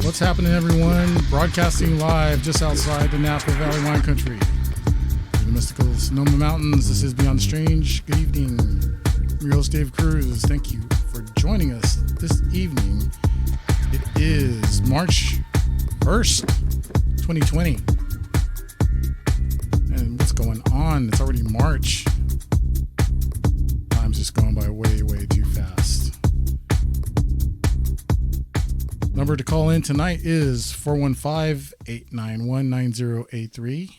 What's happening, everyone? Broadcasting live just outside the Napa Valley wine country, in the mystical Sonoma Mountains. This is Beyond the Strange. Good evening. I'm your host, Dave Cruz. Thank you for joining us this evening. It is March 1st, 2020. And what's going on? It's already March. Time's just going by way, way too fast. Number to call in tonight is 415-891-9083.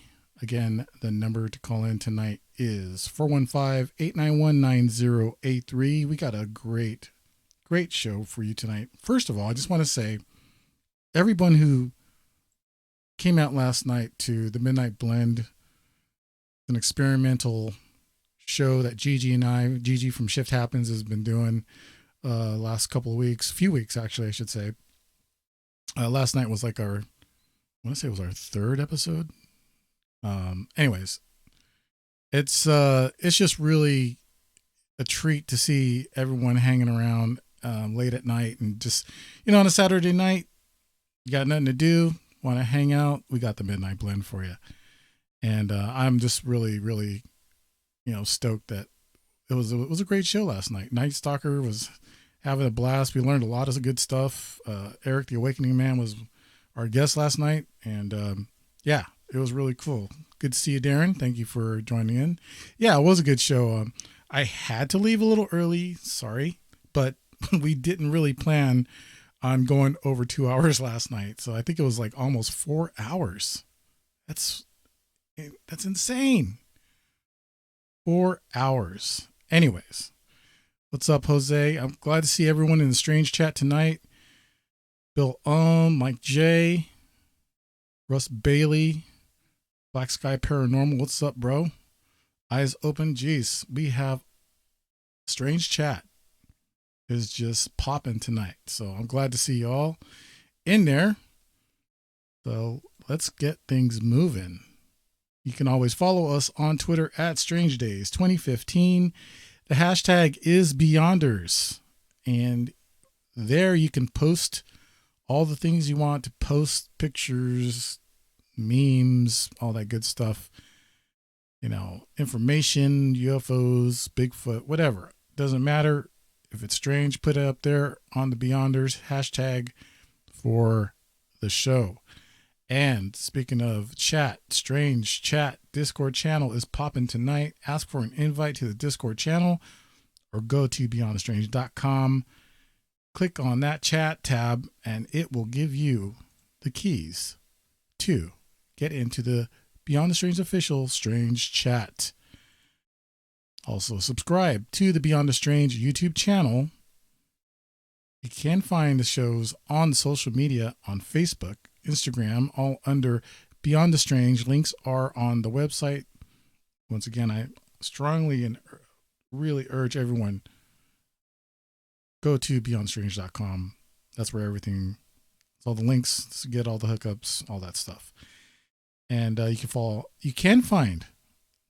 Again, the number to call in tonight is 415-891-9083. We got a great show for you tonight. First of all, I just want to say, everyone who came out last night to the Midnight Blend, an experimental show that Gigi from Shift Happens has been doing last couple of weeks, few weeks actually, I should say. Last night was like I want to say it was our third episode. Anyways, it's just really a treat to see everyone hanging around late at night, and just, on a Saturday night, you got nothing to do, want to hang out, we got the Midnight Blend for you. And I'm just really, really, stoked that it was a great show last night. Night Stalker was having a blast. We learned a lot of good stuff. Eric, the Awakening Man, was our guest last night. And it was really cool. Good to see you, Darren. Thank you for joining in. Yeah, it was a good show. I had to leave a little early. Sorry. But we didn't really plan on going over 2 hours last night. So I think it was like almost 4 hours. That's insane. 4 hours. Anyways. What's up, Jose? I'm glad to see everyone in the Strange chat tonight. Bill Mike J, Russ Bailey, Black Sky Paranormal. What's up, bro? Eyes open. Jeez, we have Strange chat is just popping tonight. So I'm glad to see you all in there. So let's get things moving. You can always follow us on Twitter at Strange Days 2015. The hashtag is Beyonders, and there you can post all the things you want to post, pictures, memes, all that good stuff, information, UFOs, Bigfoot, whatever. Doesn't matter. If it's strange, put it up there on the Beyonders hashtag for the show. And speaking of chat, Strange Chat Discord channel is popping tonight. Ask for an invite to the Discord channel or go to beyondthestrange.com. Click on that chat tab and it will give you the keys to get into the Beyond the Strange official Strange Chat. Also subscribe to the Beyond the Strange YouTube channel You can find the shows on social media on Facebook, Instagram, all under Beyond the Strange. Links are on the website. Once again, I strongly and really urge everyone go to beyondstrange.com. That's where everything, all the links to get all the hookups, all that stuff. And you can find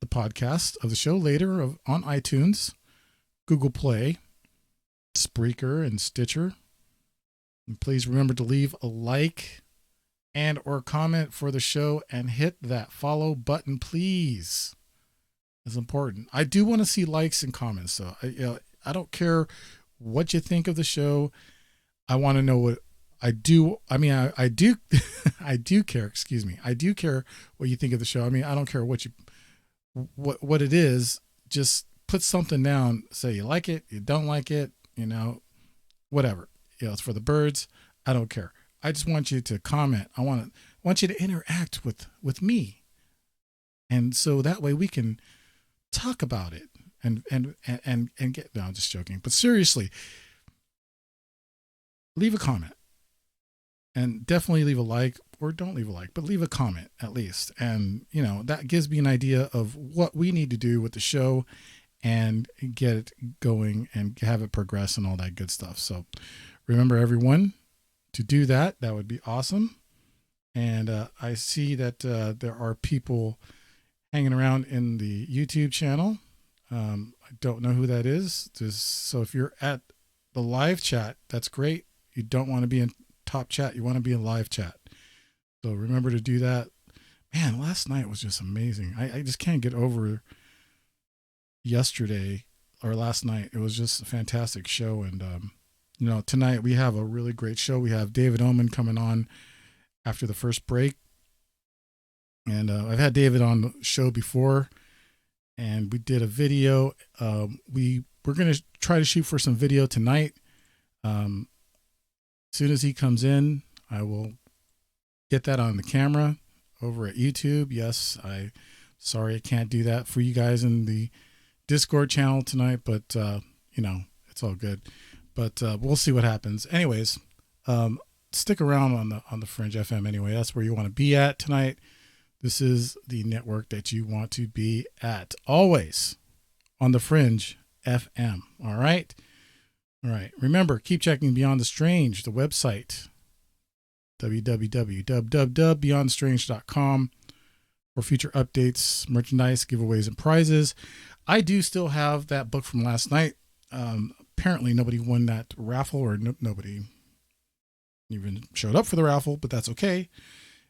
the podcast of the show later on iTunes, Google Play, Spreaker, and Stitcher. And please remember to leave a like and or comment for the show and hit that follow button, please. It's important. I do want to see likes and comments, so I don't care what you think of the show. I want to know what I do. I mean, I do, I do care. Excuse me. I do care what you think of the show. I mean, I don't care what it is. Just put something down. Say you like it, you don't like it. Whatever. It's for the birds. I don't care. I just want you to comment. I want you to interact with me, and so that way we can talk about it and get. No, I'm just joking. But seriously, leave a comment. And definitely leave a like, or don't leave a like, but leave a comment at least. And, that gives me an idea of what we need to do with the show and get it going and have it progress and all that good stuff. So remember, everyone, to do that. That would be awesome. And I see that there are people hanging around in the YouTube channel. I don't know who that is. So if you're at the live chat, that's great. You don't want to be in top chat. You want to be in live chat. So remember to do that. Man, last night was just amazing. I just can't get over yesterday or last night. It was just a fantastic show. And, tonight we have a really great show. We have David Oman coming on after the first break. And I've had David on the show before, and we did a video. We're going to try to shoot for some video tonight. As soon as he comes in, I will get that on the camera over at YouTube. Yes, sorry I can't do that for you guys in the Discord channel tonight, but it's all good. But we'll see what happens. Anyways, stick around on the Fringe FM anyway. That's where you want to be at tonight. This is the network that you want to be at always, on the Fringe FM. All right. All right. Remember, keep checking Beyond the Strange, the website, www.beyondstrange.com, for future updates, merchandise, giveaways, and prizes. I do still have that book from last night. Apparently, nobody won that raffle, or nobody even showed up for the raffle, but that's okay,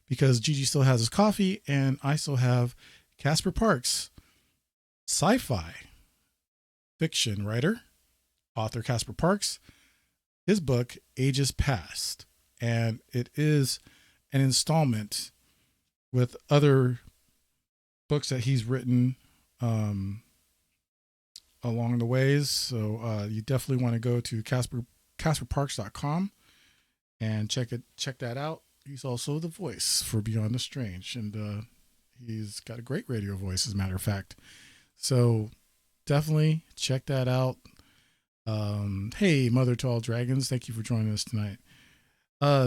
because Gigi still has his coffee, and I still have Casper Parks, sci-fi fiction writer, author Casper Parks, his book, Ages Past. And it is an installment with other books that he's written along the ways. So you definitely want to go to CasperParks.com and check that out. He's also the voice for Beyond the Strange, and he's got a great radio voice, as a matter of fact. So definitely check that out. Hey, Mother to All Dragons, thank you for joining us tonight.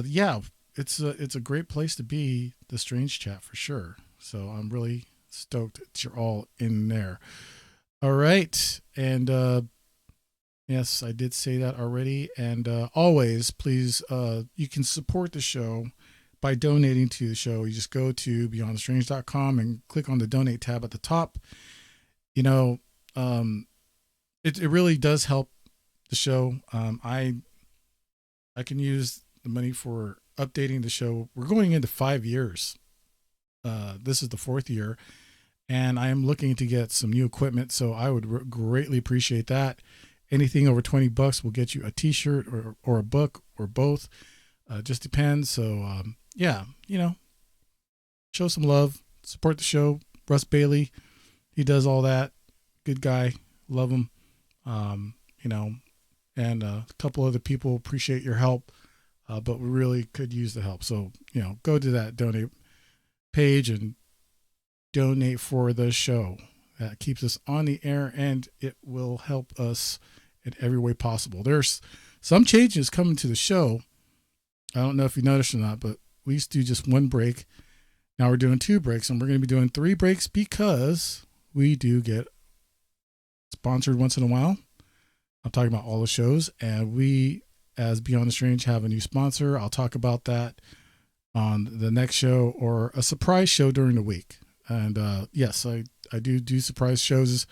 Yeah, it's a great place to be, the Strange Chat, for sure. So I'm really stoked that you're all in there. All right, and yes, I did say that already. And always, please, you can support the show by donating to the show. You just go to beyondstrange.com and click on the donate tab at the top. It really does help the show. I can use the money for updating the show. We're going into 5 years. This is the 4th year, and I am looking to get some new equipment. So I would greatly appreciate that. Anything over $20 will get you a t-shirt or a book or both. Just depends. So, yeah, show some love, support the show. Russ Bailey, he does all that. Good guy. Love him. And a couple other people appreciate your help, but we really could use the help. So, go to that donate page and donate for the show. That keeps us on the air, and it will help us in every way possible. There's some changes coming to the show. I don't know if you noticed or not, but we used to do just one break. Now we're doing 2 breaks, and we're going to be doing 3 breaks because we do get sponsored once in a while. I'm talking about all the shows, and we, as Beyond the Strange, have a new sponsor. I'll talk about that on the next show or a surprise show during the week. And yes, I do surprise shows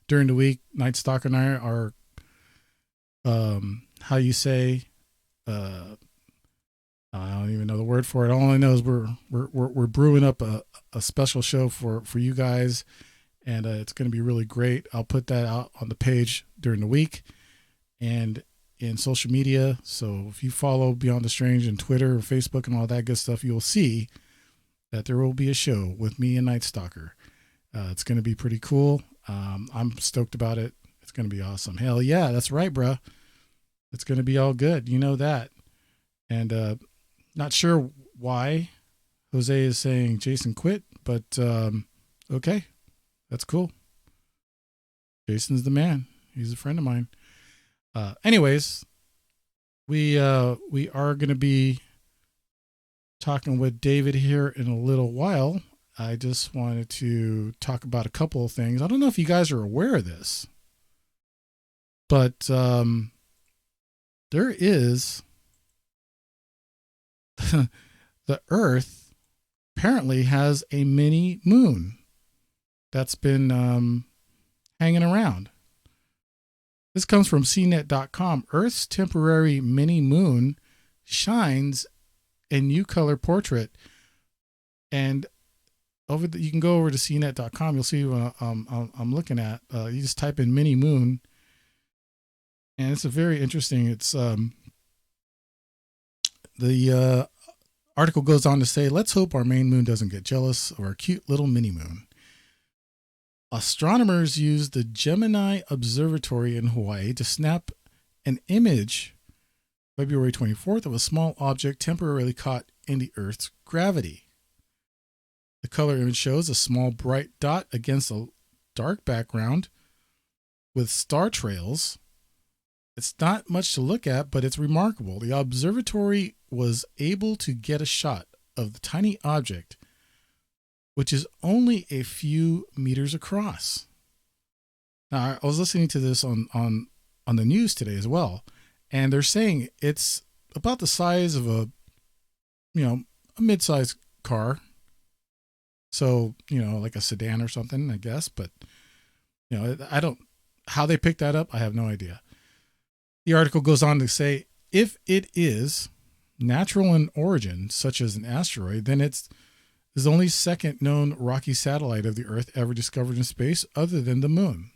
during the week. Night Stalker and I are, how you say, I don't even know the word for it. All I know is we're brewing up a special show for you guys, and it's going to be really great. I'll put that out on the page during the week and in social media. So if you follow Beyond the Strange and Twitter and Facebook and all that good stuff, you'll see that there will be a show with me and Night Stalker. It's going to be pretty cool. I'm stoked about it. It's going to be awesome. Hell yeah, that's right, bruh. It's going to be all good. You know that. And not sure why Jose is saying Jason quit, but okay, that's cool. Jason's the man. He's a friend of mine. Anyways, we are going to be talking with David here in a little while. I just wanted to talk about a couple of things. I don't know if you guys are aware of this, but there is the Earth apparently has a mini moon that's been hanging around. This comes from CNET.com. Earth's temporary mini moon shines a new color portrait. And you can go over to CNET.com. You'll see what I'm looking at. You just type in mini moon. And it's a very interesting, it's the article goes on to say, let's hope our main moon doesn't get jealous of our cute little mini moon. Astronomers used the Gemini Observatory in Hawaii to snap an image February 24th of a small object temporarily caught in the Earth's gravity. The color image shows a small bright dot against a dark background with star trails. It's not much to look at, but it's remarkable. The observatory was able to get a shot of the tiny object, which is only a few meters across. Now, I was listening to this on the news today as well, and they're saying it's about the size of a mid-sized car. So, like a sedan or something, I guess. But, how they picked that up, I have no idea. The article goes on to say, if it is natural in origin, such as an asteroid, then it's the only second known rocky satellite of the Earth ever discovered in space other than the moon.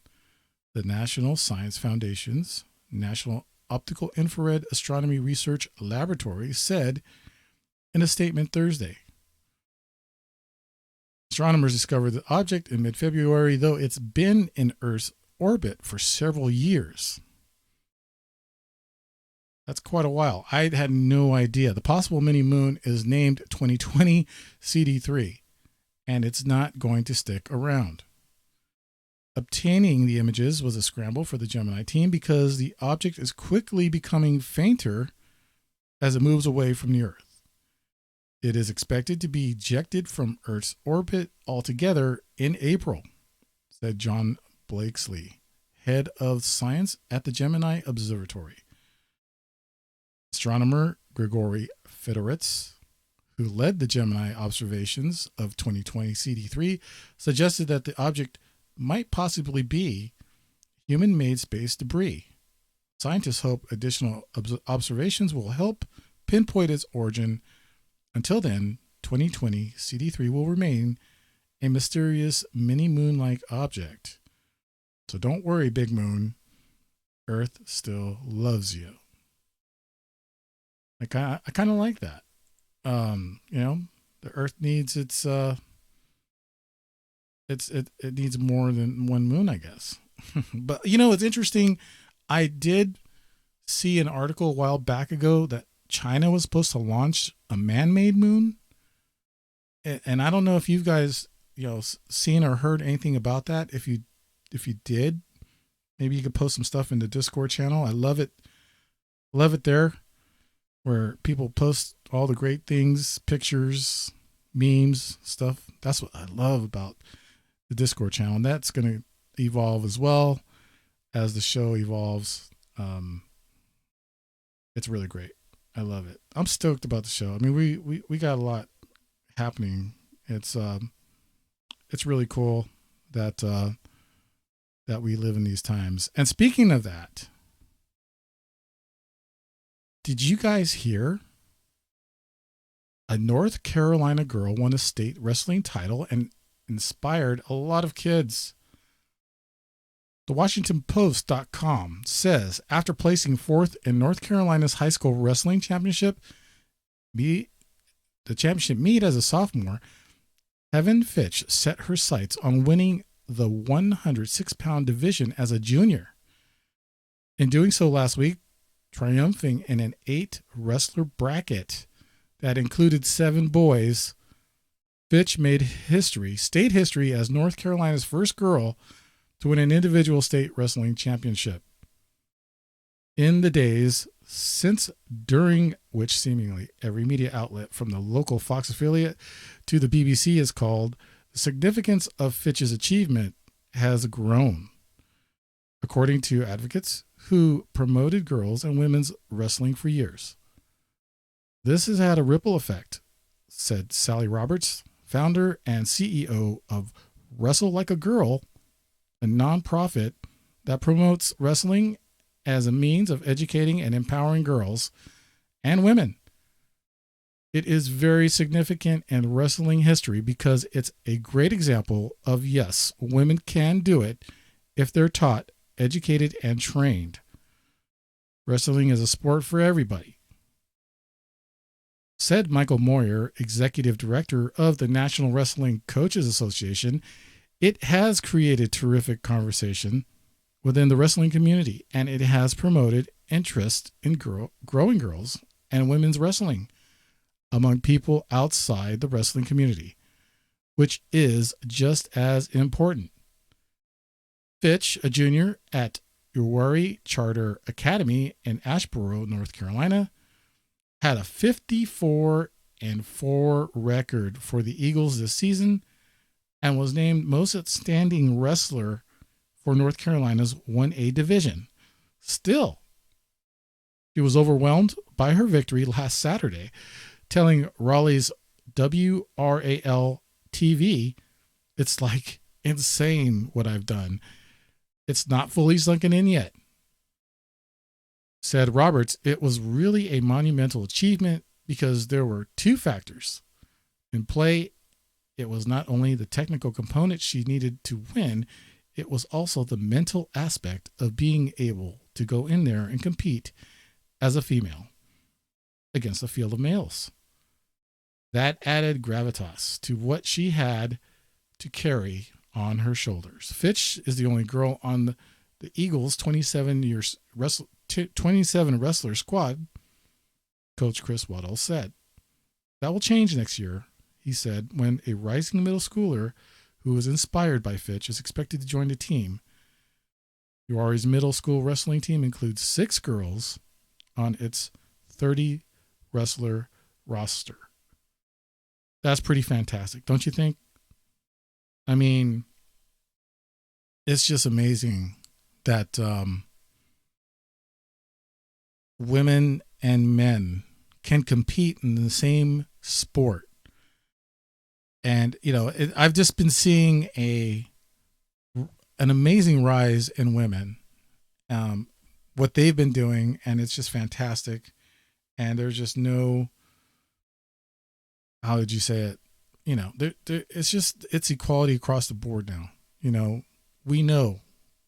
The National Science Foundation's National Optical Infrared Astronomy Research Laboratory said in a statement Thursday. Astronomers discovered the object in mid-February, though it's been in Earth's orbit for several years. That's quite a while. I had no idea. The possible mini moon is named 2020 CD3, and it's not going to stick around. Obtaining the images was a scramble for the Gemini team because the object is quickly becoming fainter as it moves away from the Earth. It is expected to be ejected from Earth's orbit altogether in April, said John Blakesley, head of science at the Gemini Observatory. Astronomer Grigory Fedoretz, who led the Gemini observations of 2020 CD3, suggested that the object might possibly be human-made space debris. Scientists hope additional observations will help pinpoint its origin. Until then, 2020 CD3 will remain a mysterious mini-moon-like object. So don't worry, Big Moon. Earth still loves you. I kind of like that. The Earth needs it needs more than one moon, I guess. But it's interesting. I did see an article a while back ago that China was supposed to launch a man-made moon, and I don't know if you guys seen or heard anything about that. If you did, maybe you could post some stuff in the Discord channel. I love it. Love it there, where people post all the great things, pictures, memes, stuff. That's what I love about the Discord channel. And that's going to evolve as well as the show evolves. It's really great. I love it. I'm stoked about the show. I mean, we got a lot happening. It's really cool that that we live in these times. And speaking of that, did you guys hear a North Carolina girl won a state wrestling title and inspired a lot of kids? The WashingtonPost.com says after placing fourth in North Carolina's high school wrestling championship, the championship meet as a sophomore, Heaven Fitch set her sights on winning the 106-pound division as a junior. In doing so last week, triumphing in an 8-wrestler bracket that included 7 boys, Fitch made state history as North Carolina's first girl to win an individual state wrestling championship. In the days since, during which seemingly every media outlet from the local Fox affiliate to the BBC is called, the significance of Fitch's achievement has grown. According to advocates who promoted girls and women's wrestling for years, this has had a ripple effect, said Sally Roberts, founder and CEO of Wrestle Like a Girl, a nonprofit that promotes wrestling as a means of educating and empowering girls and women. It is very significant in wrestling history because it's a great example of, yes, women can do it if they're taught, educated, and trained. Wrestling is a sport for everybody, said Michael Moyer, executive director of the National Wrestling Coaches Association. It has created terrific conversation within the wrestling community, and it has promoted interest in growing girls and women's wrestling among people outside the wrestling community, which is just as important. Fitch, a junior at Uwharrie Charter Academy in Asheboro, North Carolina, had a 54-4 record for the Eagles this season and was named most outstanding wrestler for North Carolina's 1A division. Still, she was overwhelmed by her victory last Saturday, telling Raleigh's WRAL TV, "It's like insane what I've done. It's not fully sunken in yet." Said Roberts, "It was really a monumental achievement because there were 2 factors in play. It was not only the technical component she needed to win, it was also the mental aspect of being able to go in there and compete as a female against a field of males. That added gravitas to what she had to carry on her shoulders." Fitch is the only girl on the Eagles' 27 wrestler squad, Coach Chris Waddell said. That will change next year, he said, when a rising middle schooler who was inspired by Fitch is expected to join the team. Uwharrie's middle school wrestling team includes 6 girls on its 30 wrestler roster. That's pretty fantastic, don't you think? I mean, it's just amazing that women and men can compete in the same sport. And, you know, I've just been seeing an amazing rise in women, what they've been doing, and it's just fantastic. And there's just no, how did you say it? You know, it's equality across the board now. You know, we know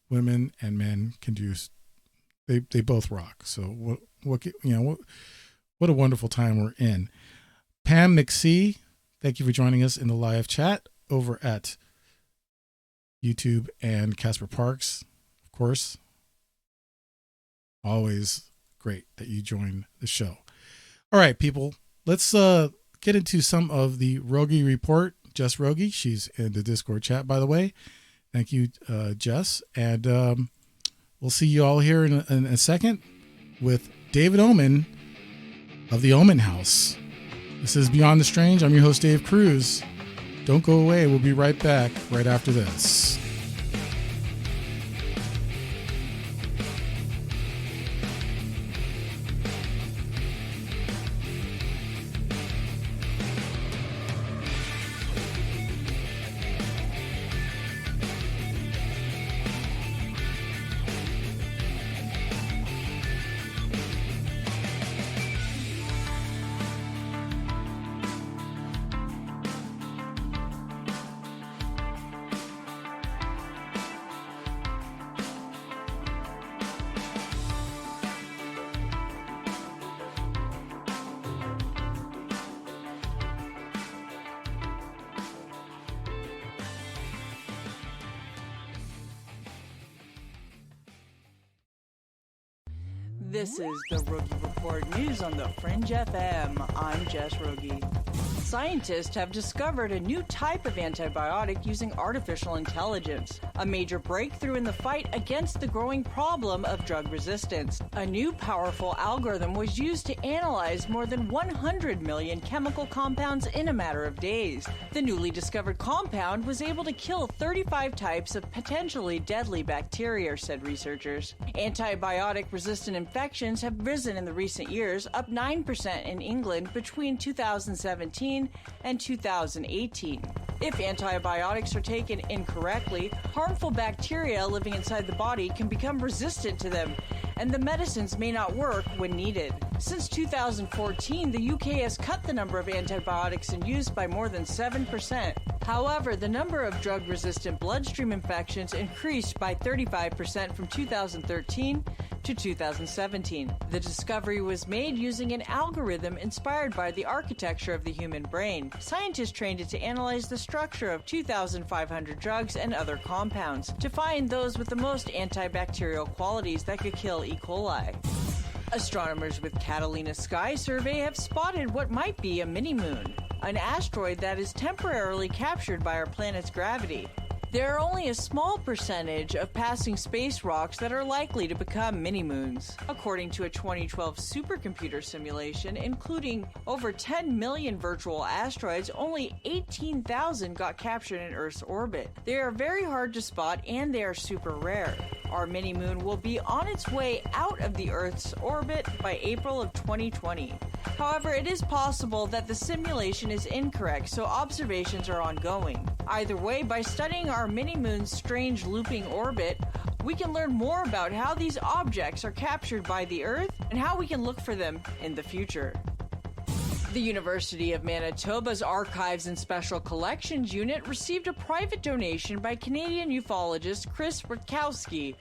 women and men can do, they both rock. So what a wonderful time we're in. Pam McSee, thank you for joining us in the live chat over at YouTube, and Casper Parks, of course. Always great that you join the show. All right, people, let's get into some of the Rogie report. Jess Rogie, she's in the Discord chat, by the way. Thank you, Jess. And we'll see you all here in a second with David Oman of the Oman House. This is Beyond the Strange. I'm your host, Dave Cruz. Don't go away. We'll be right back right after this. This is the Rogie Report News on the Fringe FM. I'm Jess Rogie. Scientists have discovered a new type of antibiotic using artificial intelligence, a major breakthrough in the fight against the growing problem of drug resistance. A new powerful algorithm was used to analyze more than 100 million chemical compounds in a matter of days. The newly discovered compound was able to kill 35 types of potentially deadly bacteria, said researchers. Antibiotic-resistant infections have risen in the recent years, up 9% in England between 2017 and 2018. If antibiotics are taken incorrectly, harmful bacteria living inside the body can become resistant to them, and the medicines may not work when needed. Since 2014, the UK has cut the number of antibiotics in use by more than 7%. However, the number of drug-resistant bloodstream infections increased by 35% from 2013 to 2017. The discovery was made using an algorithm inspired by the architecture of the human brain. Scientists trained it to analyze the structure of 2,500 drugs and other compounds to find those with the most antibacterial qualities that could kill E. coli. Astronomers with Catalina Sky Survey have spotted what might be a mini-moon, an asteroid that is temporarily captured by our planet's gravity. There are only a small percentage of passing space rocks that are likely to become mini-moons. According to a 2012 supercomputer simulation, including over 10 million virtual asteroids, only 18,000 got captured in Earth's orbit. They are very hard to spot and they are super rare. Our mini-moon will be on its way out of the Earth's orbit by April of 2020. However, it is possible that the simulation is incorrect, so observations are ongoing. Either way, by studying our mini-moon's strange looping orbit, we can learn more about how these objects are captured by the Earth and how we can look for them in the future. The University of Manitoba's Archives and Special Collections Unit received a private donation by Canadian ufologist Chris Rutkowski,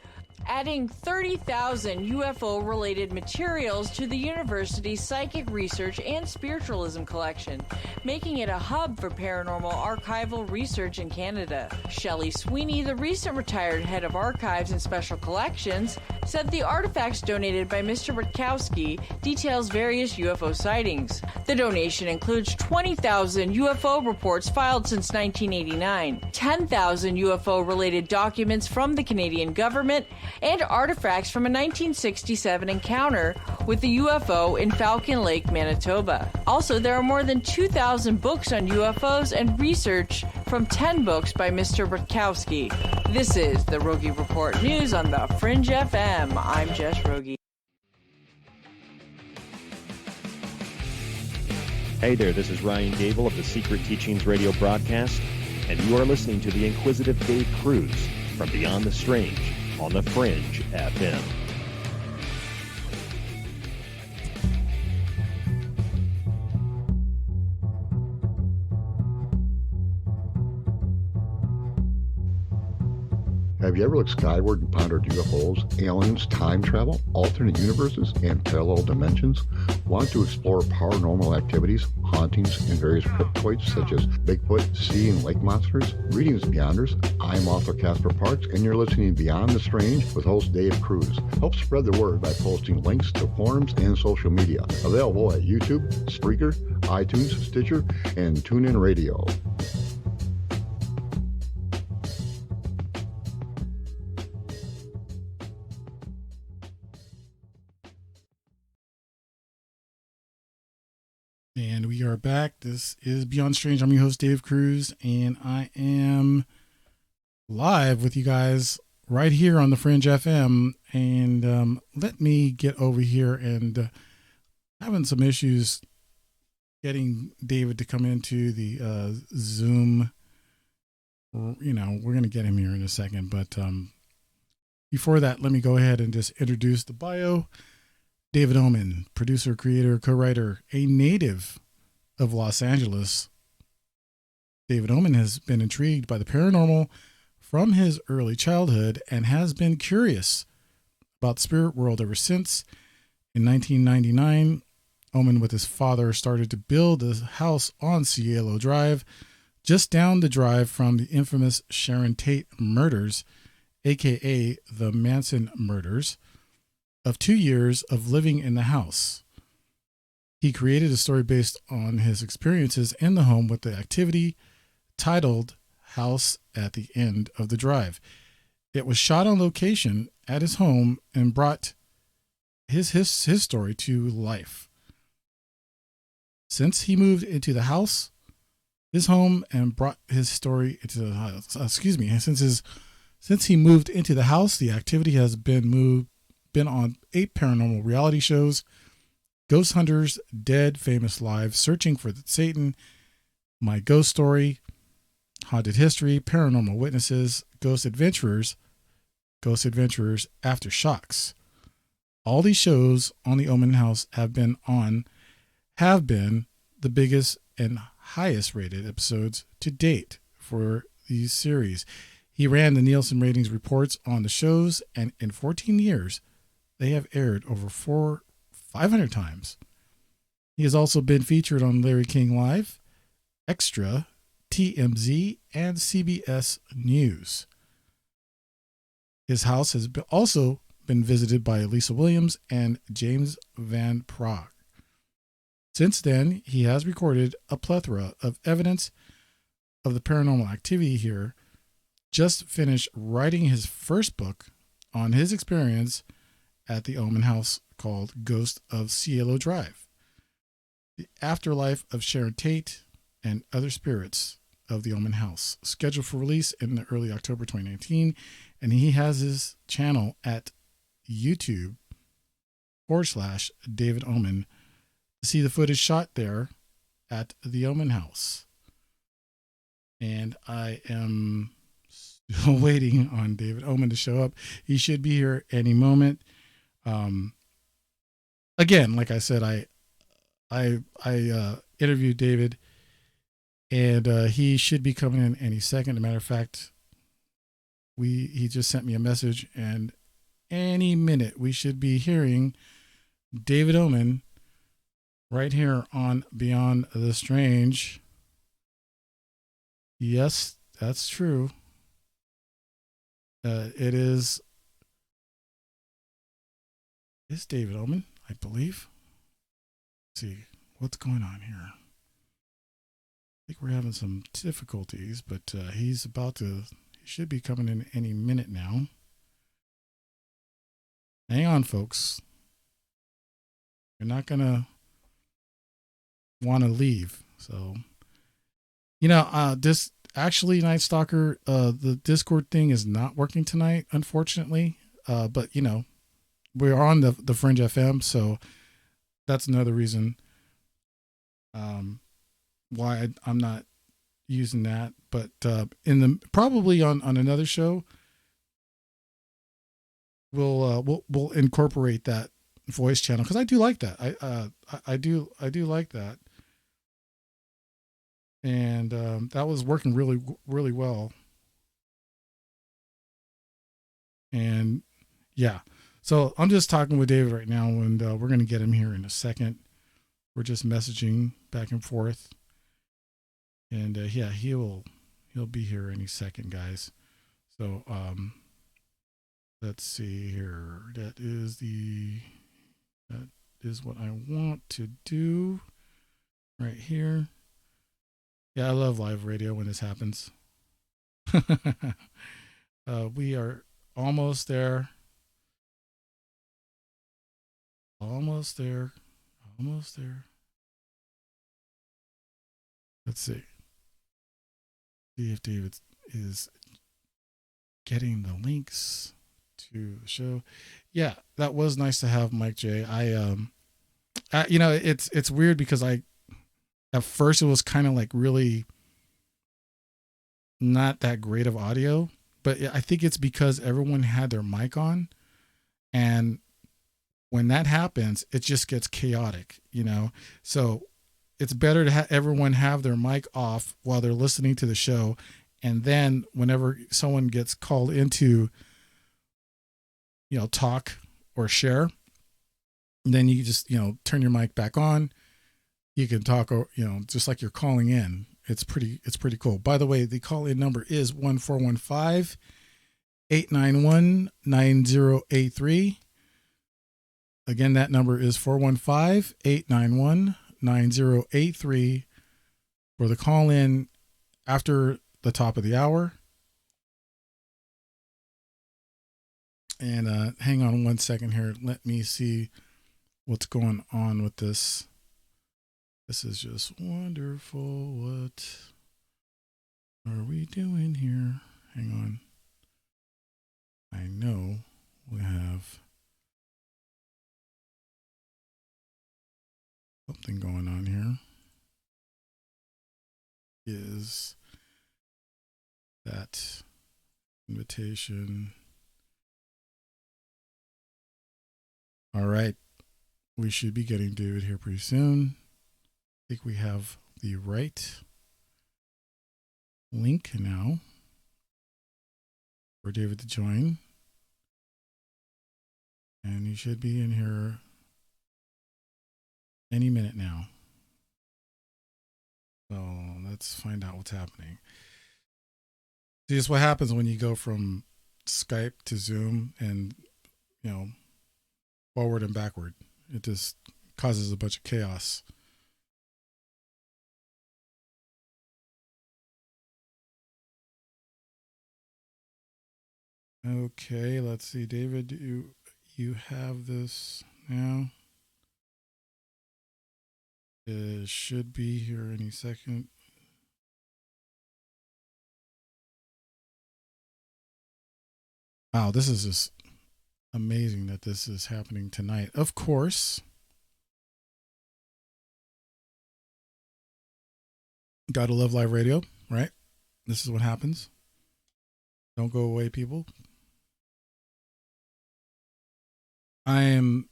adding 30,000 UFO-related materials to the university's psychic research and spiritualism collection, making it a hub for paranormal archival research in Canada. Shelley Sweeney, the recent retired head of archives and special collections, said the artifacts donated by Mr. Rutkowski details various UFO sightings. The donation includes 20,000 UFO reports filed since 1989, 10,000 UFO-related documents from the Canadian government, and artifacts from a 1967 encounter with the UFO in Falcon Lake, Manitoba. Also, there are more than 2,000 books on UFOs and research from 10 books by Mr. Rutkowski. This is the Rogie Report News on the Fringe FM. I'm Jess Rogie. Hey there, this is Ryan Gable of the Secret Teachings radio broadcast, and you are listening to the Inquisitive Dave Cruz from Beyond the Strange on the Fringe FM. Have you ever looked skyward and pondered UFOs, aliens, time travel, alternate universes, and parallel dimensions? Want to explore paranormal activities, hauntings, and various cryptoids such as Bigfoot, sea and lake monsters? Greetings, Beyonders. I'm author Casper Parks, and you're listening to Beyond the Strange with host Dave Cruz. Help spread the word by posting links to forums and social media. Available at YouTube, Spreaker, iTunes, Stitcher, and TuneIn Radio. And we are back. This is Beyond Strange. I'm your host, Dave Cruz, and I am live with you guys right here on the Fringe FM. And let me get over here and having some issues getting David to come into the Zoom. You know, we're going to get him here in a second. But before that, let me go ahead and just introduce the bio. David Oman, producer, creator, co-writer, a native of Los Angeles. David Oman has been intrigued by the paranormal from his early childhood and has been curious about the spirit world ever since. In 1999, Oman with his father started to build a house on Cielo Drive, just down the drive from the infamous Sharon Tate murders, aka the Manson murders, of 2 years of living in the house. He created a story based on his experiences in the home with the activity titled House at the End of the Drive. It was shot on location at his home and brought his story to life. Since he moved into the house, his home, and brought his story into the house, since he moved into the house, the activity has been on 8 paranormal reality shows: Ghost Hunters, Dead, Famous Live, Searching for Satan, My Ghost Story, Haunted History, Paranormal Witnesses, Ghost Adventurers, Aftershocks. All these shows on the Oman House have been the biggest and highest rated episodes to date for these series. He ran the Nielsen ratings reports on the shows, and in 14 years, they have aired over 500 times. He has also been featured on Larry King Live, Extra, TMZ, and CBS News. His house has also been visited by Lisa Williams and James Van Praagh. Since then, he has recorded a plethora of evidence of the paranormal activity here. Just finished writing his first book on his experience at the Oman House, called Ghost of Cielo Drive: The Afterlife of Sharon Tate and Other Spirits of the Oman House, scheduled for release in early October 2019. And he has his channel at YouTube/David Oman to see the footage shot there at the Oman House. And I am still waiting on David Oman to show up. He should be here any moment. Again, like I said, I interviewed David, and he should be coming in any second. As a matter of fact, he just sent me a message, and any minute we should be hearing David Oman right here on Beyond the Strange. Yes, that's true. It is David Oman, I believe. Let's see what's going on here. I think we're having some difficulties, but he should be coming in any minute now. Hang on, folks. You're not going to want to leave. So, this actually, Night Stalker, the Discord thing is not working tonight, unfortunately. But, we're on the Fringe FM, so that's another reason why I'm not using that. But probably on another show, we'll incorporate that voice channel, because I do like that. I do like that, and that was working really, really well. And yeah. So I'm just talking with David right now, and we're going to get him here in a second. We're just messaging back and forth. And yeah, he'll be here any second, guys. So let's see here. That is what I want to do right here. Yeah, I love live radio when this happens. We are almost there. Almost there. Let's see. See if David is getting the links to the show. Yeah, that was nice to have Mike J. It's weird because at first it was kind of like really not that great of audio, but I think it's because everyone had their mic on, and when that happens, it just gets chaotic, So it's better to have everyone have their mic off while they're listening to the show, and then whenever someone gets called into, talk or share, then you just turn your mic back on. You can talk, or just like you're calling in. It's pretty cool. By the way, the call in number is 1-415-891-9083. Again, that number is 415-891-9083 for the call in after the top of the hour. And hang on one second here. Let me see what's going on with this. This is just wonderful. What are we doing here? Hang on. I know we have something going on here. Is that invitation? All right. We should be getting David here pretty soon. I think we have the right link now for David to join. And he should be in here any minute now. So let's find out what's happening. See, this is what happens when you go from Skype to Zoom and, forward and backward. It just causes a bunch of chaos. Okay, let's see. David, you have this now. It should be here any second. Wow, this is just amazing that this is happening tonight. Of course, gotta love live radio, right? This is what happens. Don't go away, people. I'm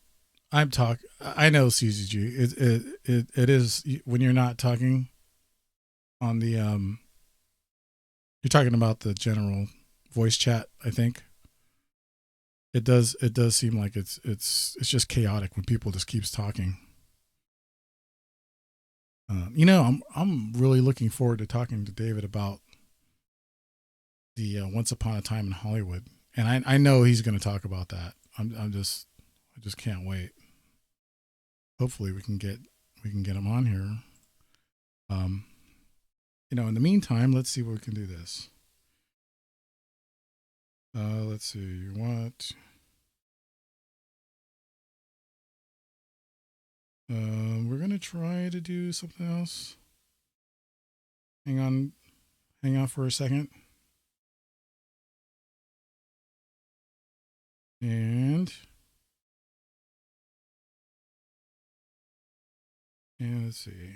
talking. I know CZG. It is when you're not talking on the You're talking about the general voice chat. I think it does seem like it's just chaotic when people just keeps talking. I'm really looking forward to talking to David about the Once Upon a Time in Hollywood, and I know he's going to talk about that. I just can't wait. Hopefully we can get him on here. In the meantime, let's see what we can do this. Let's see. What? We're gonna try to do something else. Hang on for a second. And let's see.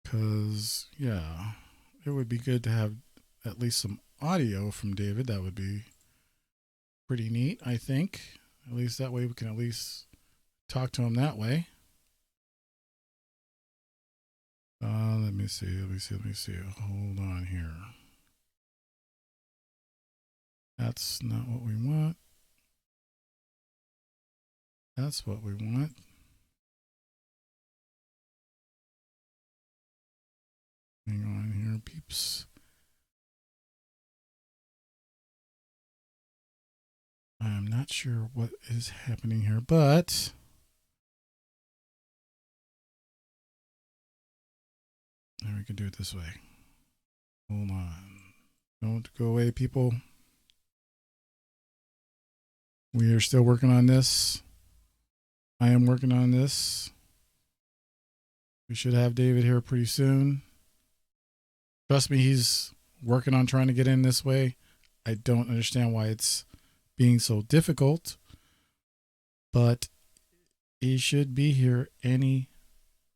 Because, yeah, it would be good to have at least some audio from David. That would be pretty neat, I think. At least that way we can at least talk to him that way. Let me see. Hold on here. That's not what we want. That's what we want. Hang on here, peeps. I'm not sure what is happening here, but we can do it this way. Hold on. Don't go away, people. We are still working on this. I am working on this. We should have David here pretty soon. Trust me, he's working on trying to get in this way. I don't understand why it's being so difficult, but he should be here any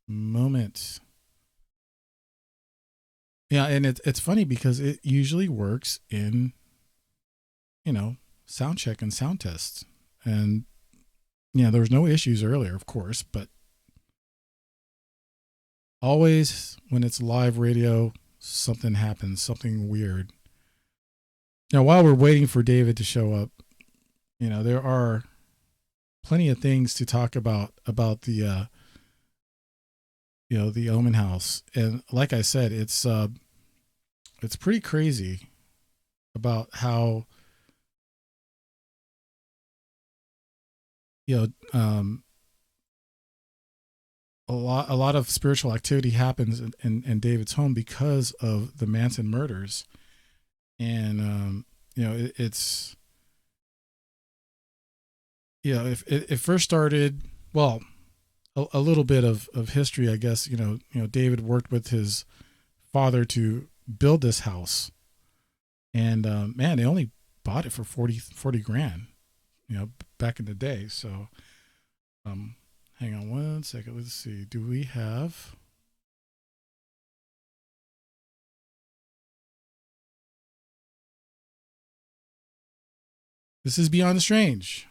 moment. Yeah, and it's funny because it usually works in, sound check and sound tests. And, there was no issues earlier, of course, but always when it's live radio, something happens, something weird. Now, while we're waiting for David to show up, there are plenty of things to talk about the the Oman House. And like I said, it's pretty crazy about how, a lot of spiritual activity happens in David's home because of the Manson murders. And, it's, if it first started, well, a little bit of history, I guess, David worked with his father to build this house, and man, they only bought it for 40 grand, back in the day. So hang on one second, let's see, do we have this is Beyond the Strange.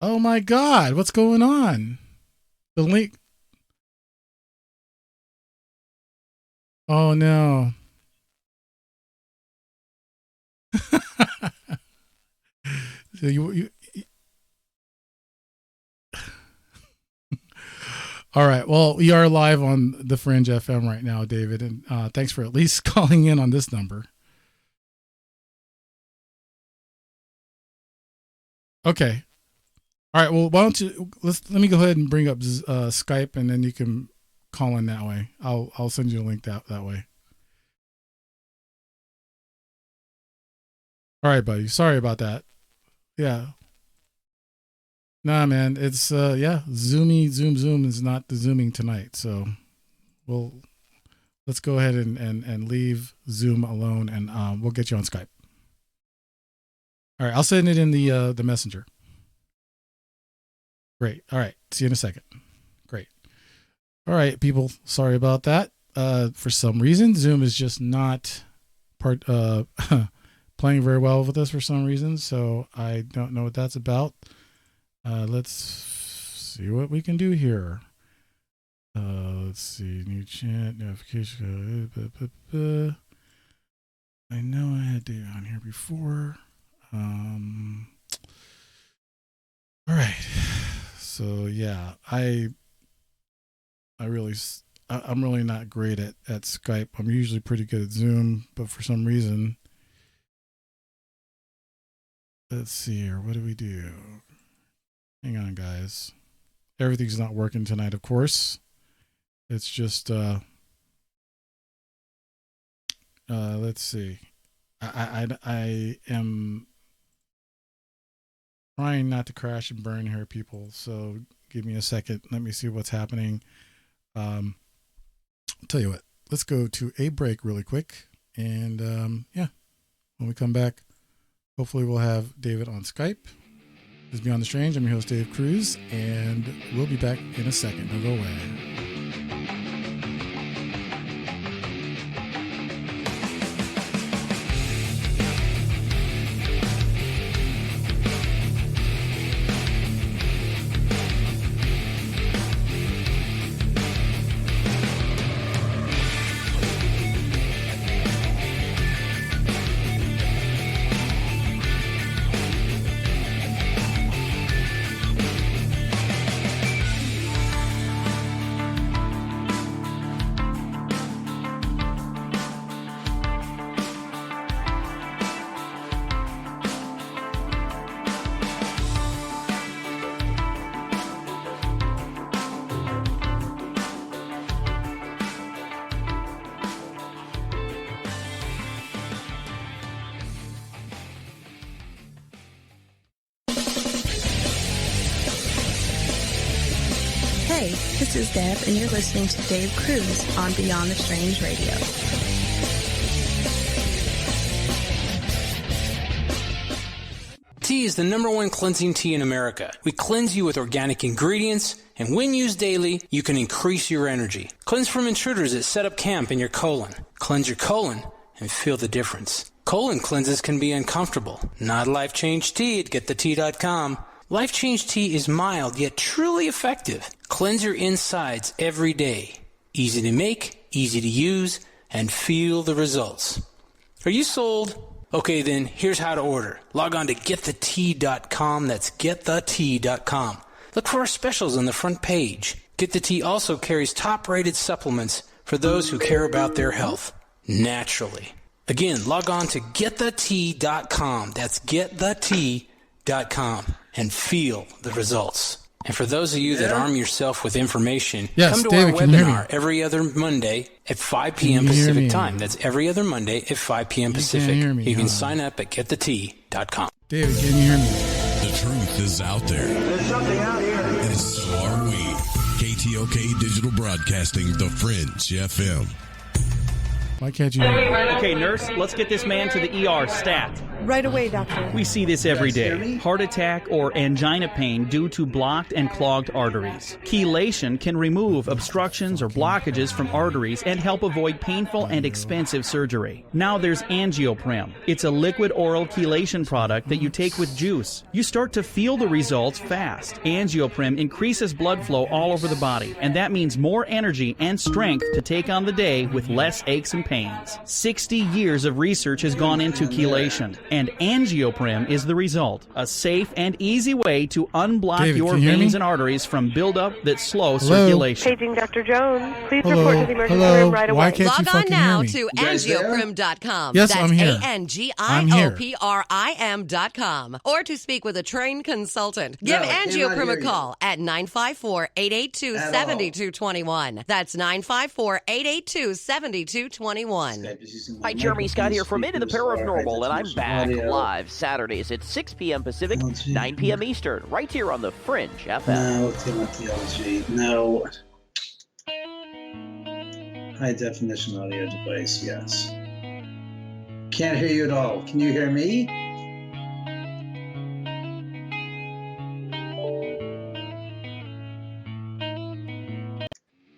Oh my God, what's going on? The link. Oh no. So you All right. Well, we are live on the Fringe FM right now, David, and thanks for at least calling in on this number. Okay. All right. Well, why don't you let me go ahead and bring up Skype, and then you can call in that way. I'll send you a link that way. All right, buddy. Sorry about that. Yeah. Nah, man. It's Zoom is not the zooming tonight. So let's go ahead and leave Zoom alone, and we'll get you on Skype. All right, I'll send it in the messenger. Great. All right. See you in a second. Great. All right, people. Sorry about that. For some reason, Zoom is just not playing very well with us for some reason. So I don't know what that's about. Let's see what we can do here. Let's see. New chat notification. I know I had Dave on here before. All right. So yeah, I'm really not great at Skype. I'm usually pretty good at Zoom, but for some reason, let's see here. What do we do? Hang on, guys. Everything's not working tonight, of course. It's just let's see. I am trying not to crash and burn here, people. So give me a second. Let me see what's happening. I'll tell you what. Let's go to a break really quick, and yeah, when we come back, hopefully we'll have David on Skype. This is Beyond the Strange. I'm your host, Dave Cruz, and we'll be back in a second. Don't go away. Hey, this is Deb, and you're listening to Dave Cruz on Beyond the Strange Radio. Tea is the #1 cleansing tea in America. We cleanse you with organic ingredients, and when used daily, you can increase your energy. Cleanse from intruders that set up camp in your colon. Cleanse your colon and feel the difference. Colon cleanses can be uncomfortable. Not Life Change Tea at GetTheTea.com. Life Change Tea is mild yet truly effective. Cleanse your insides every day. Easy to make, easy to use, and feel the results. Are you sold? Okay, then here's how to order. Log on to GetTheTea.com. That's GetTheTea.com. Look for our specials on the front page. Get the Tea also carries top-rated supplements for those who care about their health naturally. Again, log on to GetTheTea.com. That's GetTheTea.com and feel the results. And for those of you that arm yourself with information, come to David, our webinar every other Monday at 5 p.m. Pacific time. That's every other Monday at 5 p.m. Pacific. You can sign up at GetTheTea.com. David, can you hear me? The truth is out there. There's something out here. And so are we. KTOK Digital Broadcasting, The Fringe FM. Why can't you hear me? Okay, nurse, let's get this man to the ER stat. Right away, doctor. We see this every day. Heart attack or angina pain due to blocked and clogged arteries. Chelation can remove obstructions or blockages from arteries and help avoid painful and expensive surgery. Now there's Angioprim. It's a liquid oral chelation product that you take with juice. You start to feel the results fast. Angioprim increases blood flow all over the body, and that means more energy and strength to take on the day with less aches and pains. 60 years of research has gone into chelation, and Angioprim is the result. A safe and easy way to unblock your veins and arteries from buildup that slow circulation. Paging Dr. Jones. Please report to the emergency room right away. Why can't Log you on fucking now hear me? to angioprim.com. Yes, That's I'm here. ANGIOPRIM.com. Or to speak with a trained consultant. Give Angioprim a call at 954-882-7221. That's 954-882-7221. Hi, Jeremy Scott here from Into the Paranormal, and I'm back live Saturdays at 6 p.m. Pacific, 9 p.m. Eastern, right here on the Fringe FM. No, theology. No. High definition audio device, yes. Can't hear you at all. Can you hear me?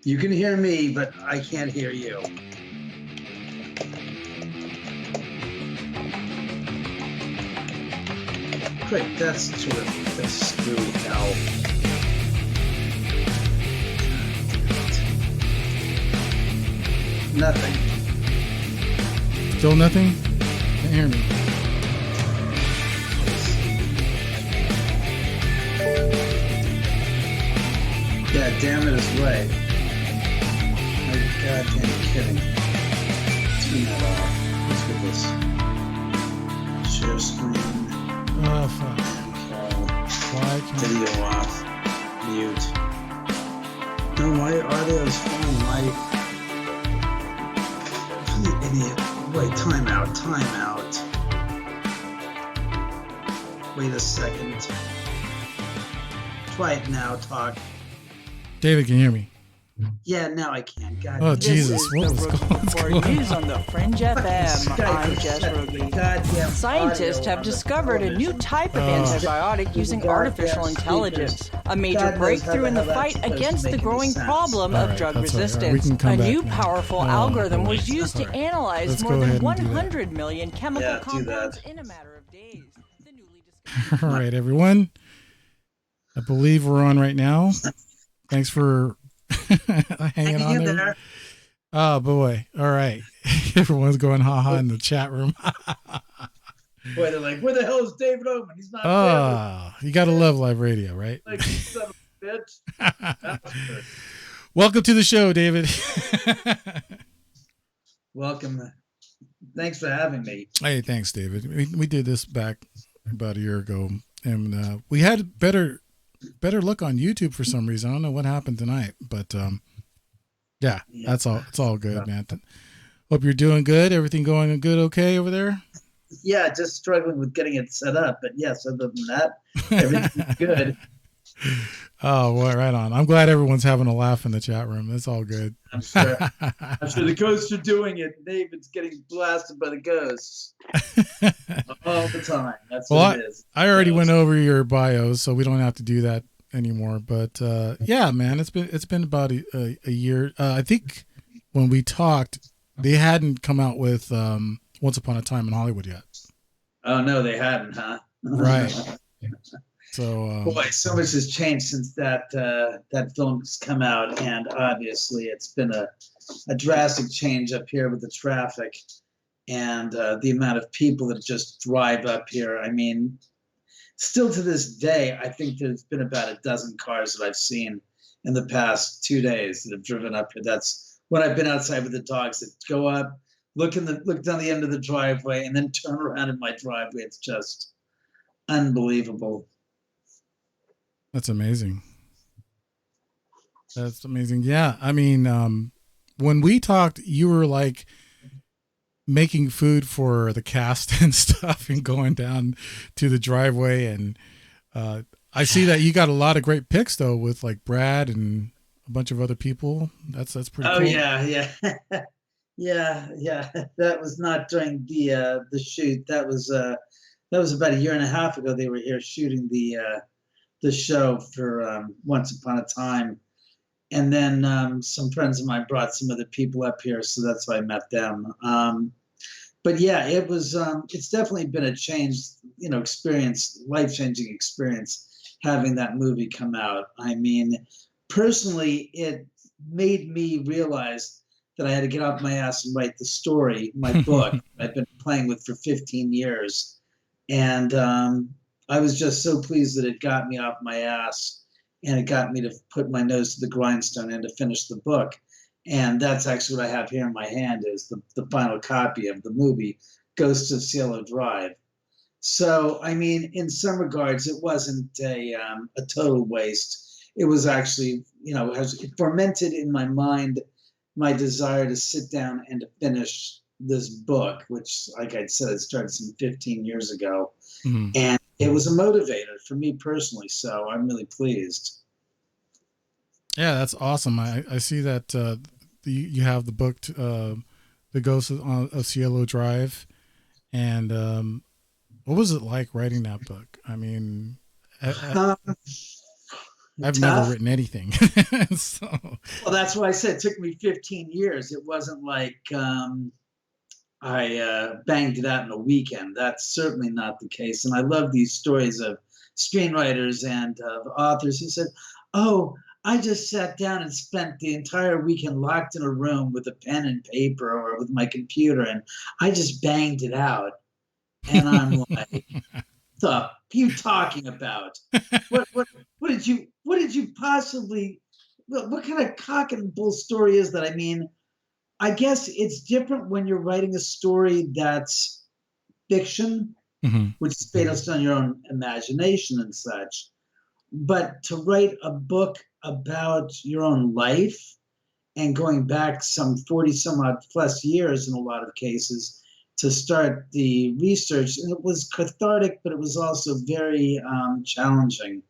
You can hear me, but I can't hear you. Great, that's terrific. That's screwy hell. Nothing. Still nothing? Can't hear me. Yeah, damn it is right. My goddamn kidding. Turn that off. Let's get this. Share screen. Oh, fuck. Why can't Video off. Mute. No, my audio is fine. You idiot. Wait, time out. Wait a second. Try it now, talk. David, can you hear me? Yeah, now I can. God. Oh, Jesus. This is the Rookie Report News on the Fringe FM. I'm Jess Rogie. Scientists have discovered a new type of antibiotic using artificial intelligence. A major breakthrough in the fight against the growing problem of drug resistance. A new powerful algorithm was used to analyze more than 100 million chemical compounds in a matter of days. All right, everyone. I believe we're on right now. Thanks for hanging on there. Oh, boy. All right. Everyone's going ha-ha in the chat room. Boy, they're like, where the hell is David Oman? He's not there. You got to love live radio, right? Like, you son of a bitch. Welcome to the show, David. Welcome. Thanks for having me. Hey, thanks, David. We did this back about a year ago, and we had better look on YouTube for some reason. I don't know what happened tonight, but yeah, that's all. It's all good, man. Hope you're doing good. Everything going good? Okay over there? Yeah, just struggling with getting it set up, but yes, other than that, everything's good. Oh, well, right on. I'm glad everyone's having a laugh in the chat room. That's all good. I'm sure. I'm sure the ghosts are doing it. David's getting blasted by the ghosts all the time. That's what it is. I already went over your bios, so we don't have to do that anymore. But yeah, man, it's been about a year. I think when we talked, they hadn't come out with Once Upon a Time in Hollywood yet. Oh no, they hadn't, huh? Right. So boy, so much has changed since that film's come out, and obviously it's been a drastic change up here with the traffic and the amount of people that just drive up here. I mean, still to this day, I think there's been about a dozen cars that I've seen in the past 2 days that have driven up here. That's when I've been outside with the dogs that go up, look down the end of the driveway, and then turn around in my driveway. It's just unbelievable. That's amazing. That's amazing. Yeah. I mean, when we talked, you were like making food for the cast and stuff and going down to the driveway. And I see that you got a lot of great pics though with like Brad and a bunch of other people. That's pretty cool. Oh yeah. Yeah. That was not during the shoot. That was about a year and a half ago. They were here shooting the show for Once Upon a Time, and then some friends of mine brought some other people up here, so that's why I met them. But yeah, it was it's definitely been a change, experience, life-changing experience having that movie come out. I mean, personally, it made me realize that I had to get off my ass and write the story, my book I've been playing with for 15 years, and I was just so pleased that it got me off my ass and it got me to put my nose to the grindstone and to finish the book. And that's actually what I have here in my hand is the final copy of the movie, Ghosts of Cielo Drive. So, I mean, in some regards, it wasn't a total waste. It was actually, it fermented in my mind my desire to sit down and to finish this book, which, like I said, it started some 15 years ago. Mm-hmm. And it was a motivator for me personally, so I'm really pleased. Yeah, that's awesome. I see that you have the book, The Ghost of Cielo Drive. And what was it like writing that book? I mean, I've never written anything. So. Well, that's why I said it took me 15 years. It wasn't like I banged it out in a weekend. That's certainly not the case. And I love these stories of screenwriters and of authors who said, oh, I just sat down and spent the entire weekend locked in a room with a pen and paper or with my computer, and I just banged it out. And I'm like, the are you talking about? What did you possibly, what kind of cock and bull story is that? I mean, I guess it's different when you're writing a story that's fiction, mm-hmm. which is based on your own imagination and such. But to write a book about your own life and going back some 40 some odd plus years in a lot of cases to start the research, and it was cathartic, but it was also very challenging,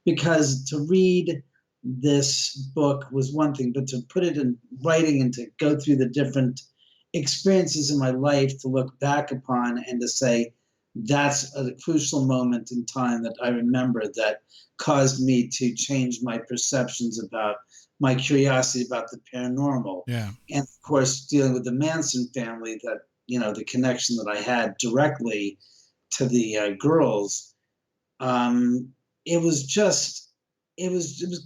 because to read this book was one thing, but to put it in writing and to go through the different experiences in my life to look back upon and to say, that's a crucial moment in time that I remember that caused me to change my perceptions about my curiosity about the paranormal. Yeah. And of course, dealing with the Manson family, that, the connection that I had directly to the girls. It was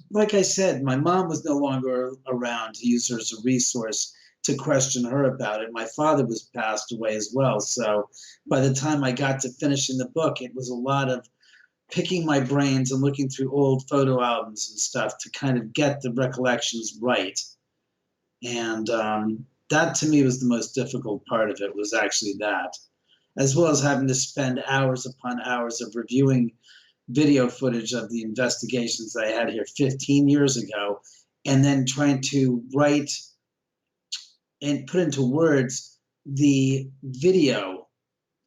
like I said, my mom was no longer around to use her as a resource to question her about it. My father was passed away as well. So by the time I got to finishing the book, it was a lot of picking my brains and looking through old photo albums and stuff to kind of get the recollections right. And that to me was the most difficult part of it, was actually that, as well as having to spend hours upon hours of reviewing video footage of the investigations I had here 15 years ago, and then trying to write and put into words the video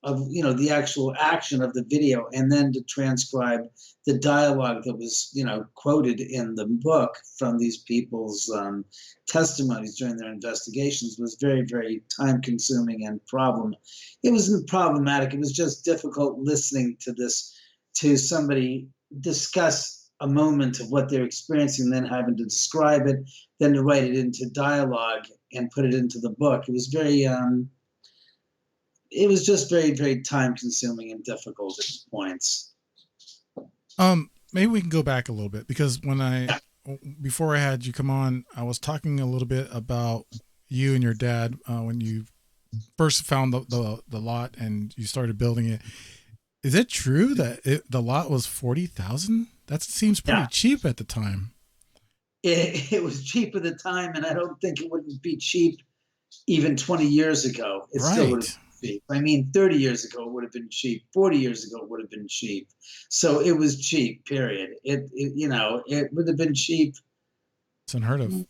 of the actual action of the video, and then to transcribe the dialogue that was quoted in the book from these people's testimonies during their investigations was very, very time consuming and it wasn't problematic. It was just difficult listening to somebody discuss a moment of what they're experiencing, then having to describe it, then to write it into dialogue and put it into the book. It was very it was just very, very time consuming and difficult at points. Maybe we can go back a little bit, because before I had you come on, I was talking a little bit about you and your dad when you first found the lot and you started building it. Is it true that the lot was $40,000? That seems pretty cheap at the time. It was cheap at the time, and I don't think it wouldn't be cheap even 20 years ago. It still would have been cheap. I mean, 30 years ago it would have been cheap. 40 years ago it would have been cheap. So it was cheap, period. It would have been cheap. It's unheard of.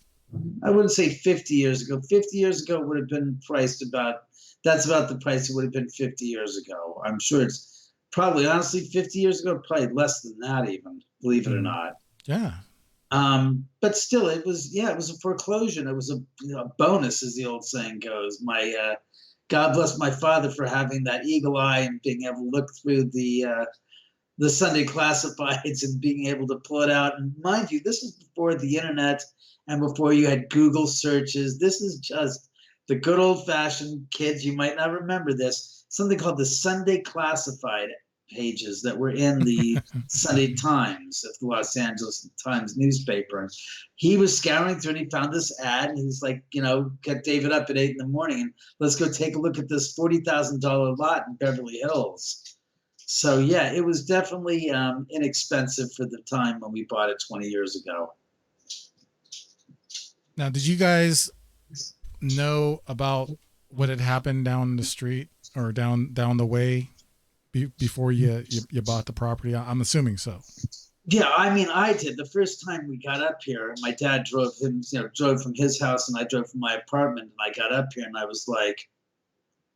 I wouldn't say 50 years ago. 50 years ago it would have been priced that's about the price it would have been 50 years ago. I'm sure it's probably, honestly, 50 years ago, probably less than that even, believe it or not. Yeah. But still, it was a foreclosure. It was a bonus, as the old saying goes. My God bless my father for having that eagle eye and being able to look through the Sunday classifieds and being able to pull it out. And mind you, this is before the internet and before you had Google searches. This is just the good old-fashioned, kids, you might not remember this, something called the Sunday classified pages that were in the Sunday Times of the Los Angeles Times newspaper. And he was scouring through and he found this ad, and he's like, get David up at 8 a.m. and let's go take a look at this $40,000 lot in Beverly Hills. So yeah, it was definitely inexpensive for the time when we bought it 20 years ago. Now, did you guys know about what had happened down the street or down the way before you bought the property? I'm assuming so. Yeah, I mean, I did. The first time we got up here, my dad drove from his house and I drove from my apartment, and I got up here and I was like,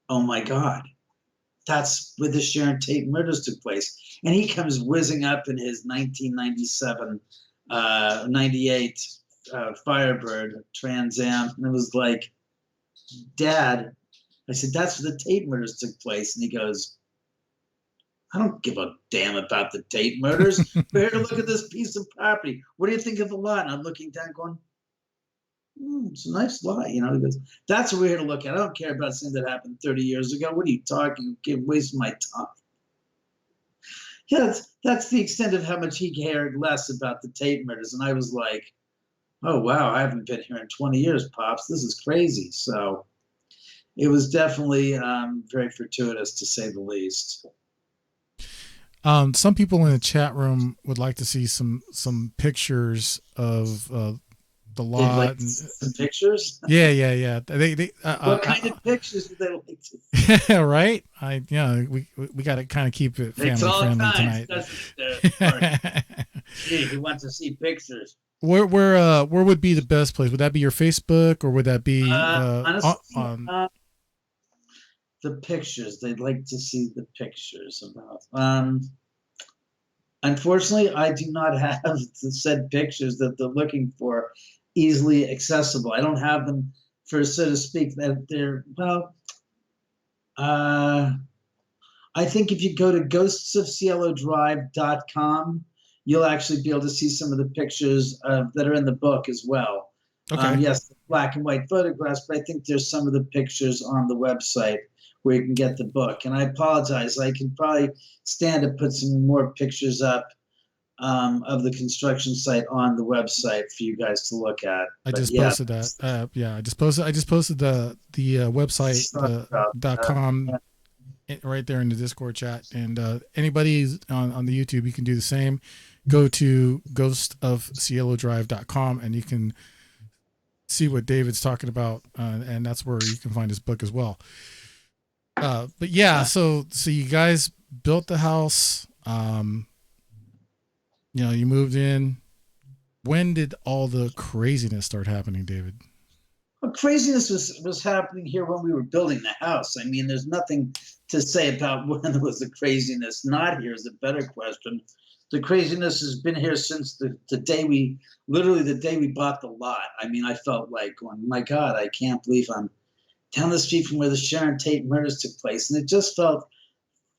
oh my God, that's where the Sharon Tate murders took place. And he comes whizzing up in his 1997, 98 Firebird Trans Am. And it was like, Dad, I said, that's where the Tate murders took place. And he goes, I don't give a damn about the Tate murders. We're here to look at this piece of property. What do you think of the lot? And I'm looking down going, it's a nice lot. He goes, that's what we're here to look at. I don't care about something that happened 30 years ago. What are you talking? You're wasting my time. Yeah, that's the extent of how much he cared less about the Tate murders. And I was like, oh, wow, I haven't been here in 20 years, Pops. This is crazy. So it was definitely very fortuitous, to say the least. Some people in the chat room would like to see some pictures of the lot. Like some pictures? Yeah. They what kind of pictures do they like to see? Right? We got to kind of keep it family friendly tonight. Gee, who wants to see pictures? Where would be the best place? Would that be your Facebook, or would that be honestly, the pictures? They'd like to see the pictures about. Unfortunately, I do not have the said pictures that they're looking for easily accessible. I don't have them, for so to speak, that they're I think if you go to ghostsofcielodrive.com, you'll actually be able to see some of the pictures that are in the book as well. Okay. Yes, black and white photographs, but I think there's some of the pictures on the website where you can get the book. And I apologize, I can probably stand to put some more pictures up of the construction site on the website for you guys to look at. Posted that. I just posted the website .com right there in the Discord chat. And anybody on the YouTube, you can do the same. Go to ghostofcielodrive.com and you can see what David's talking about, and that's where you can find his book as well. But yeah, so you guys built the house. You moved in. When did all the craziness start happening, David? Well, craziness was happening here when we were building the house. I mean, there's nothing to say about when there was the craziness not here is a better question. The craziness has been here since the day the day we bought the lot. I mean, I felt like, oh my God, I can't believe I'm down the street from where the Sharon Tate murders took place. And it just felt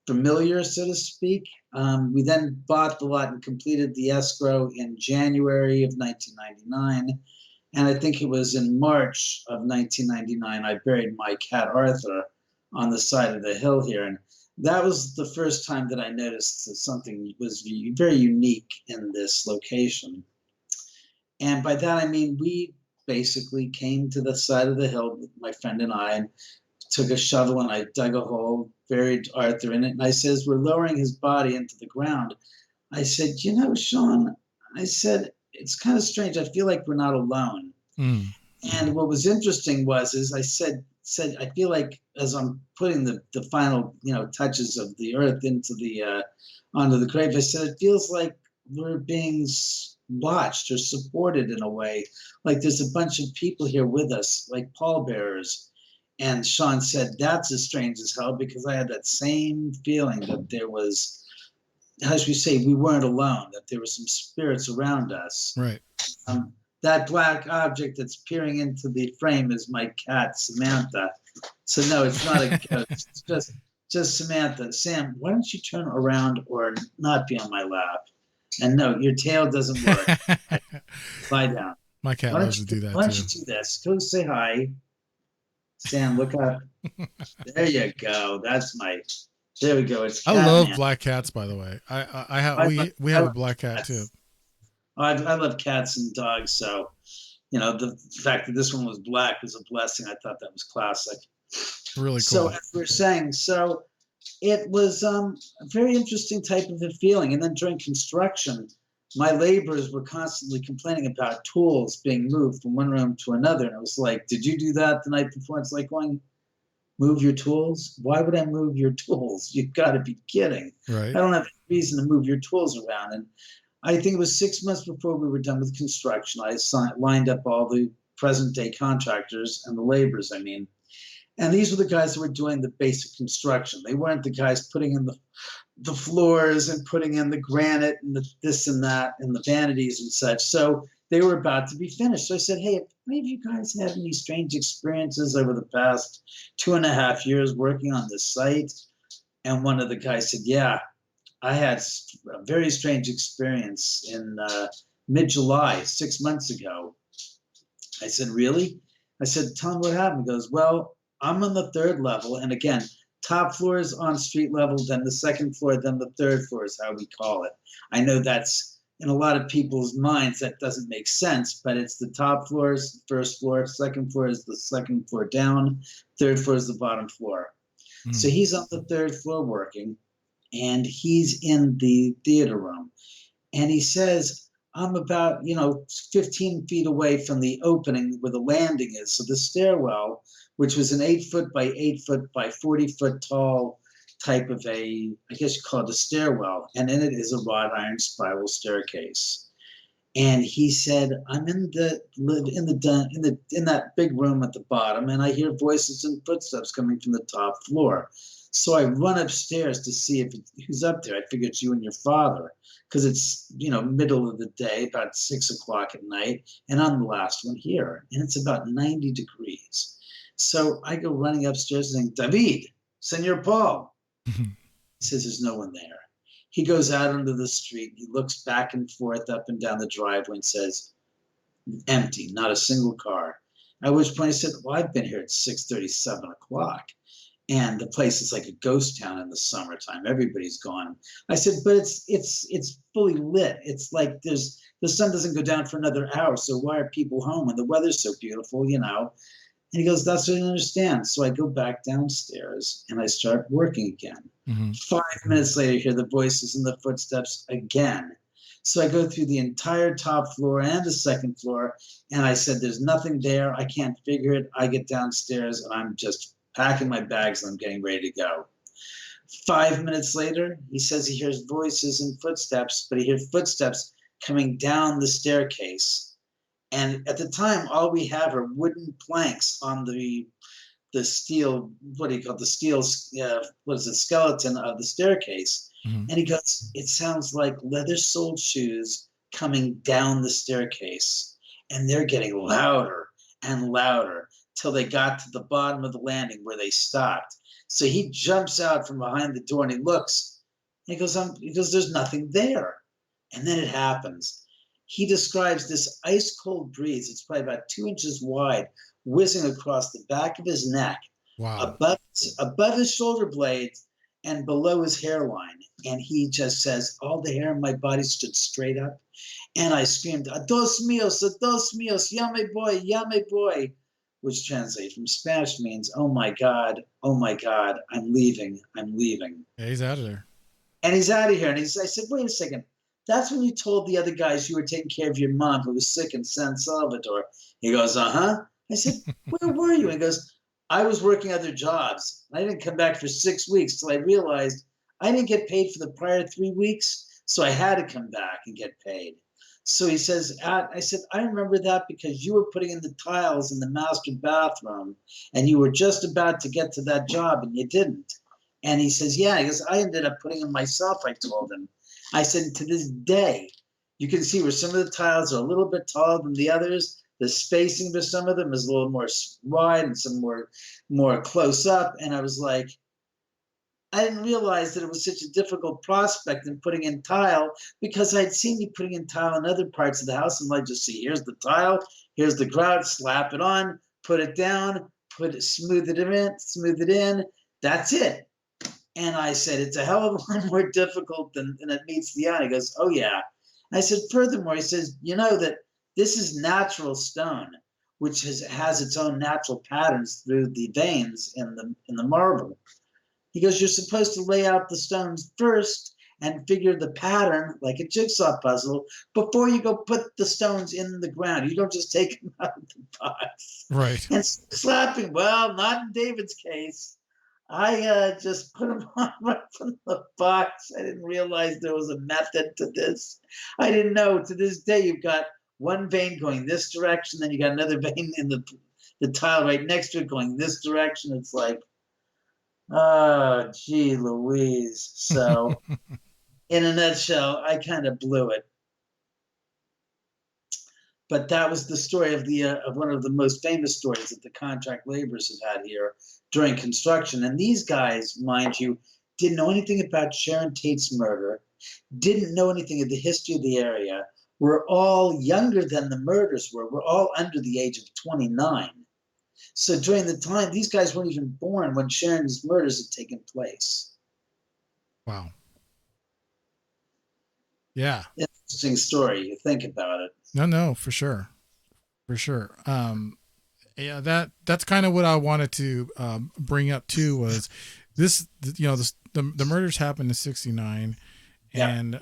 familiar, so to speak. We then bought the lot and completed the escrow in January of 1999. And I think it was in March of 1999, I buried my cat Arthur on the side of the hill here. And that was the first time that I noticed that something was very unique in this location. And by that, I mean, we basically came to the side of the hill, my friend and I, and took a shovel and I dug a hole, buried Arthur in it. And I said, as we're lowering his body into the ground, I said, Sean, I said, it's kind of strange. I feel like we're not alone. Mm. And what was interesting is I said, I feel like as I'm putting the final, touches of the earth into onto the grave, I said, it feels like we're being watched or supported in a way. Like there's a bunch of people here with us, like pallbearers. And Sean said, that's as strange as hell, because I had that same feeling that there was, how should we say, we weren't alone, that there were some spirits around us. Right. That black object that's peering into the frame is my cat, Samantha. So no, it's not a ghost. It's just Samantha. Sam, why don't you turn around or not be on my lap? And no, your tail doesn't work. Lie down. My cat loves to do that too. Why don't you do this? Go say hi. Sam, look up. There you go. There we go. It's I love black cats, by the way. We have a black cat too. I love cats and dogs, so the fact that this one was black was a blessing. I thought that was classic. Really cool. So as we were saying, it was a very interesting type of a feeling. And then during construction, my laborers were constantly complaining about tools being moved from one room to another. And it was like, did you do that the night before? It's like going, move your tools? Why would I move your tools? You've got to be kidding. Right. I don't have any reason to move your tools around. And I think it was 6 months before we were done with construction. I lined up all the present day contractors and the laborers, and these were the guys that were doing the basic construction. They weren't the guys putting in the floors and putting in the granite and this and that and the vanities and such. So they were about to be finished. So I said, hey, have any of you guys had any strange experiences over the past 2.5 years working on this site? And one of the guys said, yeah, I had a very strange experience in mid-July, 6 months ago. I said, really? I said, tell him what happened. He goes, well, I'm on the 3rd level. And again, top floor is on street level, then the 2nd floor, then the 3rd floor is how we call it. I know that's in a lot of people's minds, that doesn't make sense, but it's the top floor is the 1st floor, 2nd floor is the 2nd floor down, 3rd floor is the bottom floor. Mm. So he's on the 3rd floor working. And he's in the theater room. And he says, I'm about, 15 feet away from the opening where the landing is. So the stairwell, which was an 8 foot by 8 foot by 40 foot tall type of I guess you call it a stairwell. And in it is a wrought iron spiral staircase. And he said, I'm in that big room at the bottom, and I hear voices and footsteps coming from the top floor. So I run upstairs to see who's up there. I figure it's you and your father, because it's, middle of the day, about 6 o'clock at night, and I'm the last one here. And it's about 90 degrees. So I go running upstairs saying, David, Senor Paul. He says, there's no one there. He goes out onto the street. He looks back and forth up and down the driveway and says, empty, not a single car. At which point I said, well, I've been here at 6:30, 7 o'clock. And the place is like a ghost town in the summertime. Everybody's gone. I said, but it's fully lit. It's like the sun doesn't go down for another hour. So why are people home? And the weather's so beautiful, And he goes, that's what I understand. So I go back downstairs and I start working again. Mm-hmm. 5 minutes later, I hear the voices and the footsteps again. So I go through the entire top floor and the 2nd floor. And I said, there's nothing there. I can't figure it. I get downstairs and I'm just packing my bags and I'm getting ready to go. 5 minutes later, he says he hears voices and footsteps, but he hears footsteps coming down the staircase. And at the time, all we have are wooden planks on the steel, what do you call it? The steel, what is it, skeleton of the staircase. Mm-hmm. And he goes, it sounds like leather-soled shoes coming down the staircase. And they're getting louder and louder till they got to the bottom of the landing where they stopped. So he jumps out from behind the door and he looks. And he goes, there's nothing there. And then it happens. He describes this ice-cold breeze. It's probably about 2 inches wide, whizzing across the back of his neck, wow, above his shoulder blades and below his hairline. And he just says, all the hair in my body stood straight up. And I screamed, dos míos, ya me boy, which translates from Spanish means, oh my God, I'm leaving. Yeah, he's out of there. And he's out of here. And I said, wait a second. That's when you told the other guys you were taking care of your mom who was sick in San Salvador. He goes, uh-huh. I said, where were you? He goes, I was working other jobs. I didn't come back for 6 weeks till I realized I didn't get paid for the prior 3 weeks, so I had to come back and get paid. So he says, I said, I remember that because you were putting in the tiles in the master bathroom and you were just about to get to that job and you didn't. And he says, yeah, he goes, I ended up putting them myself, I told him. I said, to this day, you can see where some of the tiles are a little bit taller than the others. The spacing for some of them is a little more wide and some more close up. And I was like, I didn't realize that it was such a difficult prospect in putting in tile because I'd seen you putting in tile in other parts of the house. And I just see, here's the tile, here's the grout, slap it on, put it down, smooth it in. That's it. And I said, it's a hell of a lot more difficult than it meets the eye. He goes, oh, yeah. And I said, furthermore, he says, you know that this is natural stone, which has its own natural patterns through the veins in the marble. He goes, you're supposed to lay out the stones first and figure the pattern like a jigsaw puzzle before you go put the stones in the ground. You don't just take them out of the box. Right. And slapping, well, not in David's case. I just put them on right from the box. I didn't realize there was a method to this. I didn't know. To this day, you've got one vein going this direction, then you got another vein in the tile right next to it going this direction. It's like, oh, gee Louise. So, in a nutshell, I kind of blew it. But that was the story of one of the most famous stories that the contract laborers have had here during construction. And these guys, mind you, didn't know anything about Sharon Tate's murder, didn't know anything of the history of the area, were all younger than the murders were all under the age of 29. So during the time, these guys weren't even born when Sharon's murders had taken place. Wow. Yeah. Interesting story. You think about it. No, for sure. Yeah, that's kind of what I wanted to bring up too, was this, the murders happened in 1969, and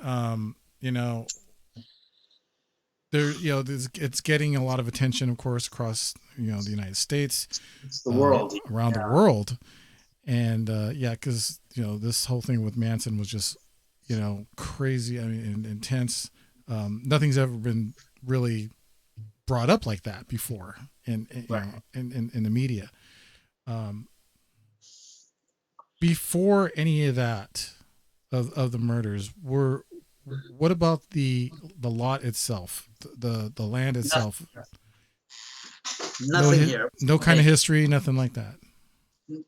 it's getting a lot of attention, of course, across the United States, it's the world, around the world, and because this whole thing with Manson was just crazy. I mean, intense. Nothing's ever been really brought up like that before in the media. Before any of that of the murders, what about the lot itself, the land itself? Nothing here. No kind of history, nothing like that.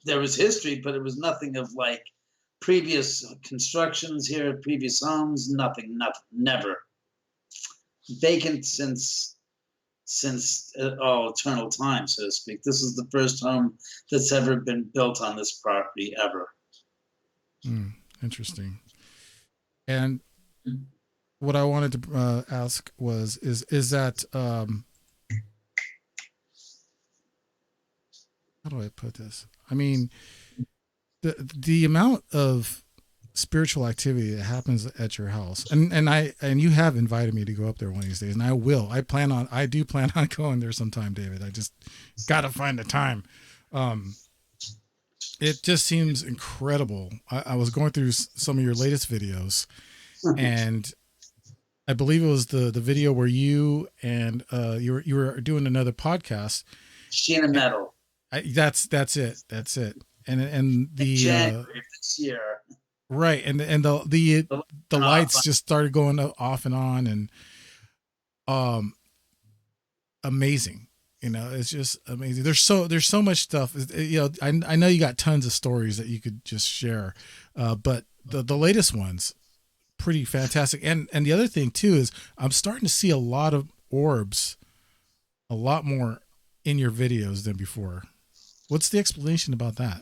There was history, but it was nothing of like previous constructions here, previous homes, nothing, never. Vacant since eternal time, so to speak. This is the first home that's ever been built on this property ever. Interesting. And what I wanted to ask was, is that how do I put this? I mean, the amount of spiritual activity that happens at your house, and you have invited me to go up there one of these days, and I will. I do plan on going there sometime, David. I just got to find the time. It just seems incredible. I was going through some of your latest videos, and I believe it was the video where you and you were doing another podcast. Sheena Metal. That's it. And the January of this year. Right, and the lights just started going off and on, and amazing. It's just amazing. There's so much stuff. I know you got tons of stories that you could just share, but the latest ones, pretty fantastic. And the other thing too is I'm starting to see a lot of orbs, a lot more in your videos than before. What's the explanation about that?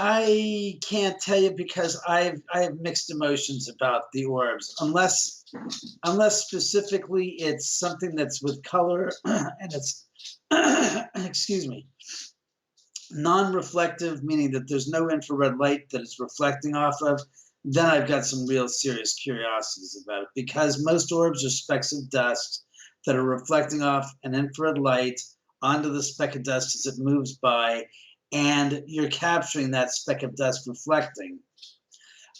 I can't tell you because I have mixed emotions about the orbs, unless specifically it's something that's with color and it's excuse me, non-reflective, meaning that there's no infrared light that it's reflecting off of. Then I've got some real serious curiosities about it, because most orbs are specks of dust that are reflecting off an infrared light onto the speck of dust as it moves by, and you're capturing that speck of dust reflecting.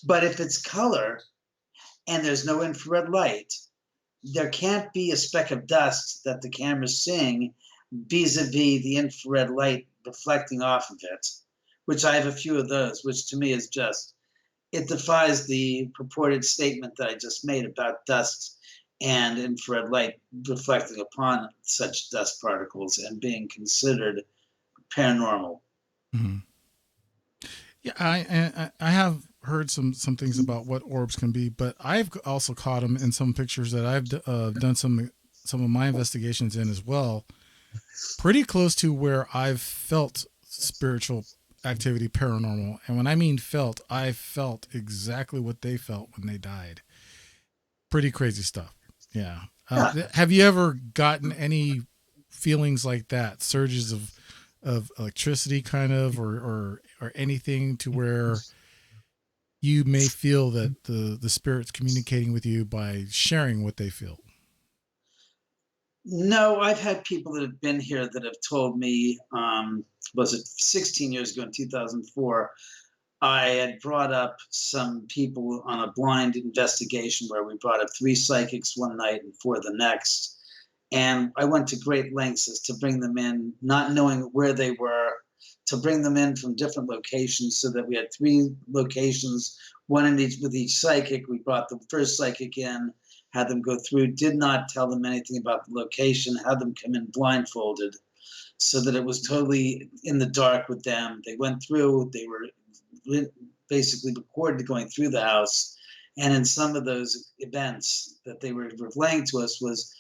But if it's color and there's no infrared light, there can't be a speck of dust that the camera's seeing vis-a-vis the infrared light reflecting off of it, which I have a few of those, which to me is just, it defies the purported statement that I just made about dust and infrared light reflecting upon such dust particles and being considered paranormal. Mm-hmm. Yeah, I have heard some things about what orbs can be, but I've also caught them in some pictures that I've done some of my investigations in as well. Pretty close to where I've felt spiritual activity, paranormal, and when I mean felt, I felt exactly what they felt when they died. Pretty crazy stuff. Yeah. Have you ever gotten any feelings like that? Surges of electricity, kind of, or anything to where you may feel that the spirit's communicating with you by sharing what they feel? No, I've had people that have been here that have told me, was it 16 years ago in 2004, I had brought up some people on a blind investigation where we brought up 3 psychics one night and 4 the next. And I went to great lengths as to bring them in, not knowing where they were, to bring them in from different locations so that we had 3 locations, one in each with each psychic. We brought the first psychic in, had them go through, did not tell them anything about the location, had them come in blindfolded so that it was totally in the dark with them. They went through, they were basically recorded going through the house. And in some of those events that they were relaying to us was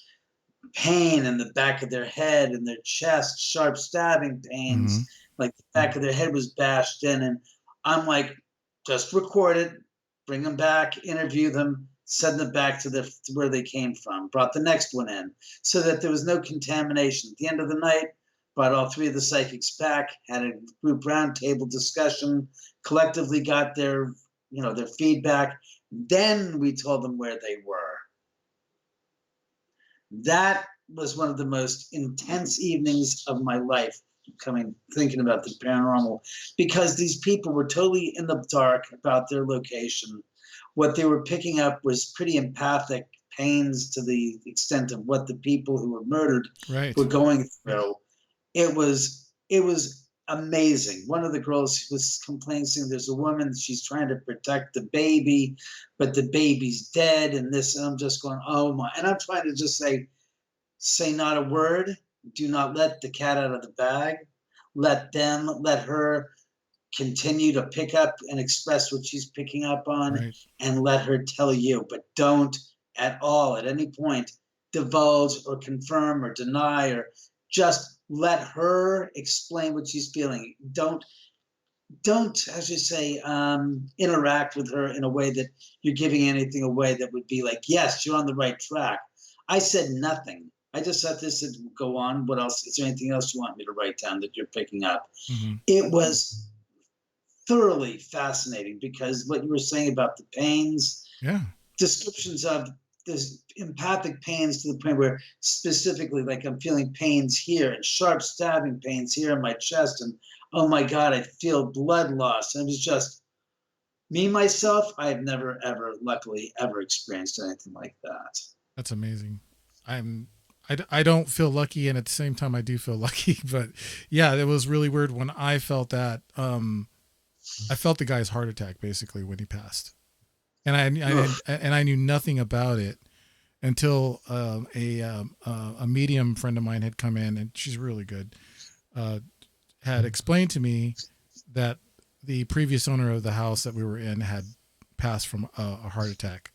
pain in the back of their head and their chest, sharp stabbing pains, like the back of their head was bashed in. And I'm like, just record it, bring them back, interview them, send them back to where they came from, brought the next one in so that there was no contamination. At the end of the night, brought all 3 of the psychics back, had a group roundtable discussion, collectively got their feedback. Then we told them where they were. That was one of the most intense evenings of my life, thinking about the paranormal, because these people were totally in the dark about their location. What they were picking up was pretty empathic pains to the extent of what the people who were murdered were going through. It was amazing. One of the girls was complaining, saying there's a woman, she's trying to protect the baby, but the baby's dead, and this, and I'm just going, oh my, and I'm trying to just say not a word. Do not let the cat out of the bag. Let her continue to pick up and express what she's picking up on, and let her tell you, but don't at all, at any point, divulge or confirm or deny, or just let her explain what she's feeling. Don't, as you say, interact with her in a way that you're giving anything away that would be like, yes, you're on the right track. I said nothing. I just said this and go on. What else? Is there anything else you want me to write down that you're picking up? Mm-hmm. It was thoroughly fascinating, because what you were saying about the pains, descriptions of this empathic pains to the point where specifically, like, I'm feeling pains here and sharp stabbing pains here in my chest, and oh my God, I feel blood loss. And it was just, Me, myself, I've never, ever, luckily, ever experienced anything like that. That's amazing. I don't feel lucky, and at the same time I do feel lucky. But yeah, it was really weird when I felt that. I felt the guy's heart attack basically when he passed, and I knew nothing about it until a medium friend of mine had come in, and she's really good. Had explained to me that the previous owner of the house that we were in had passed from a heart attack,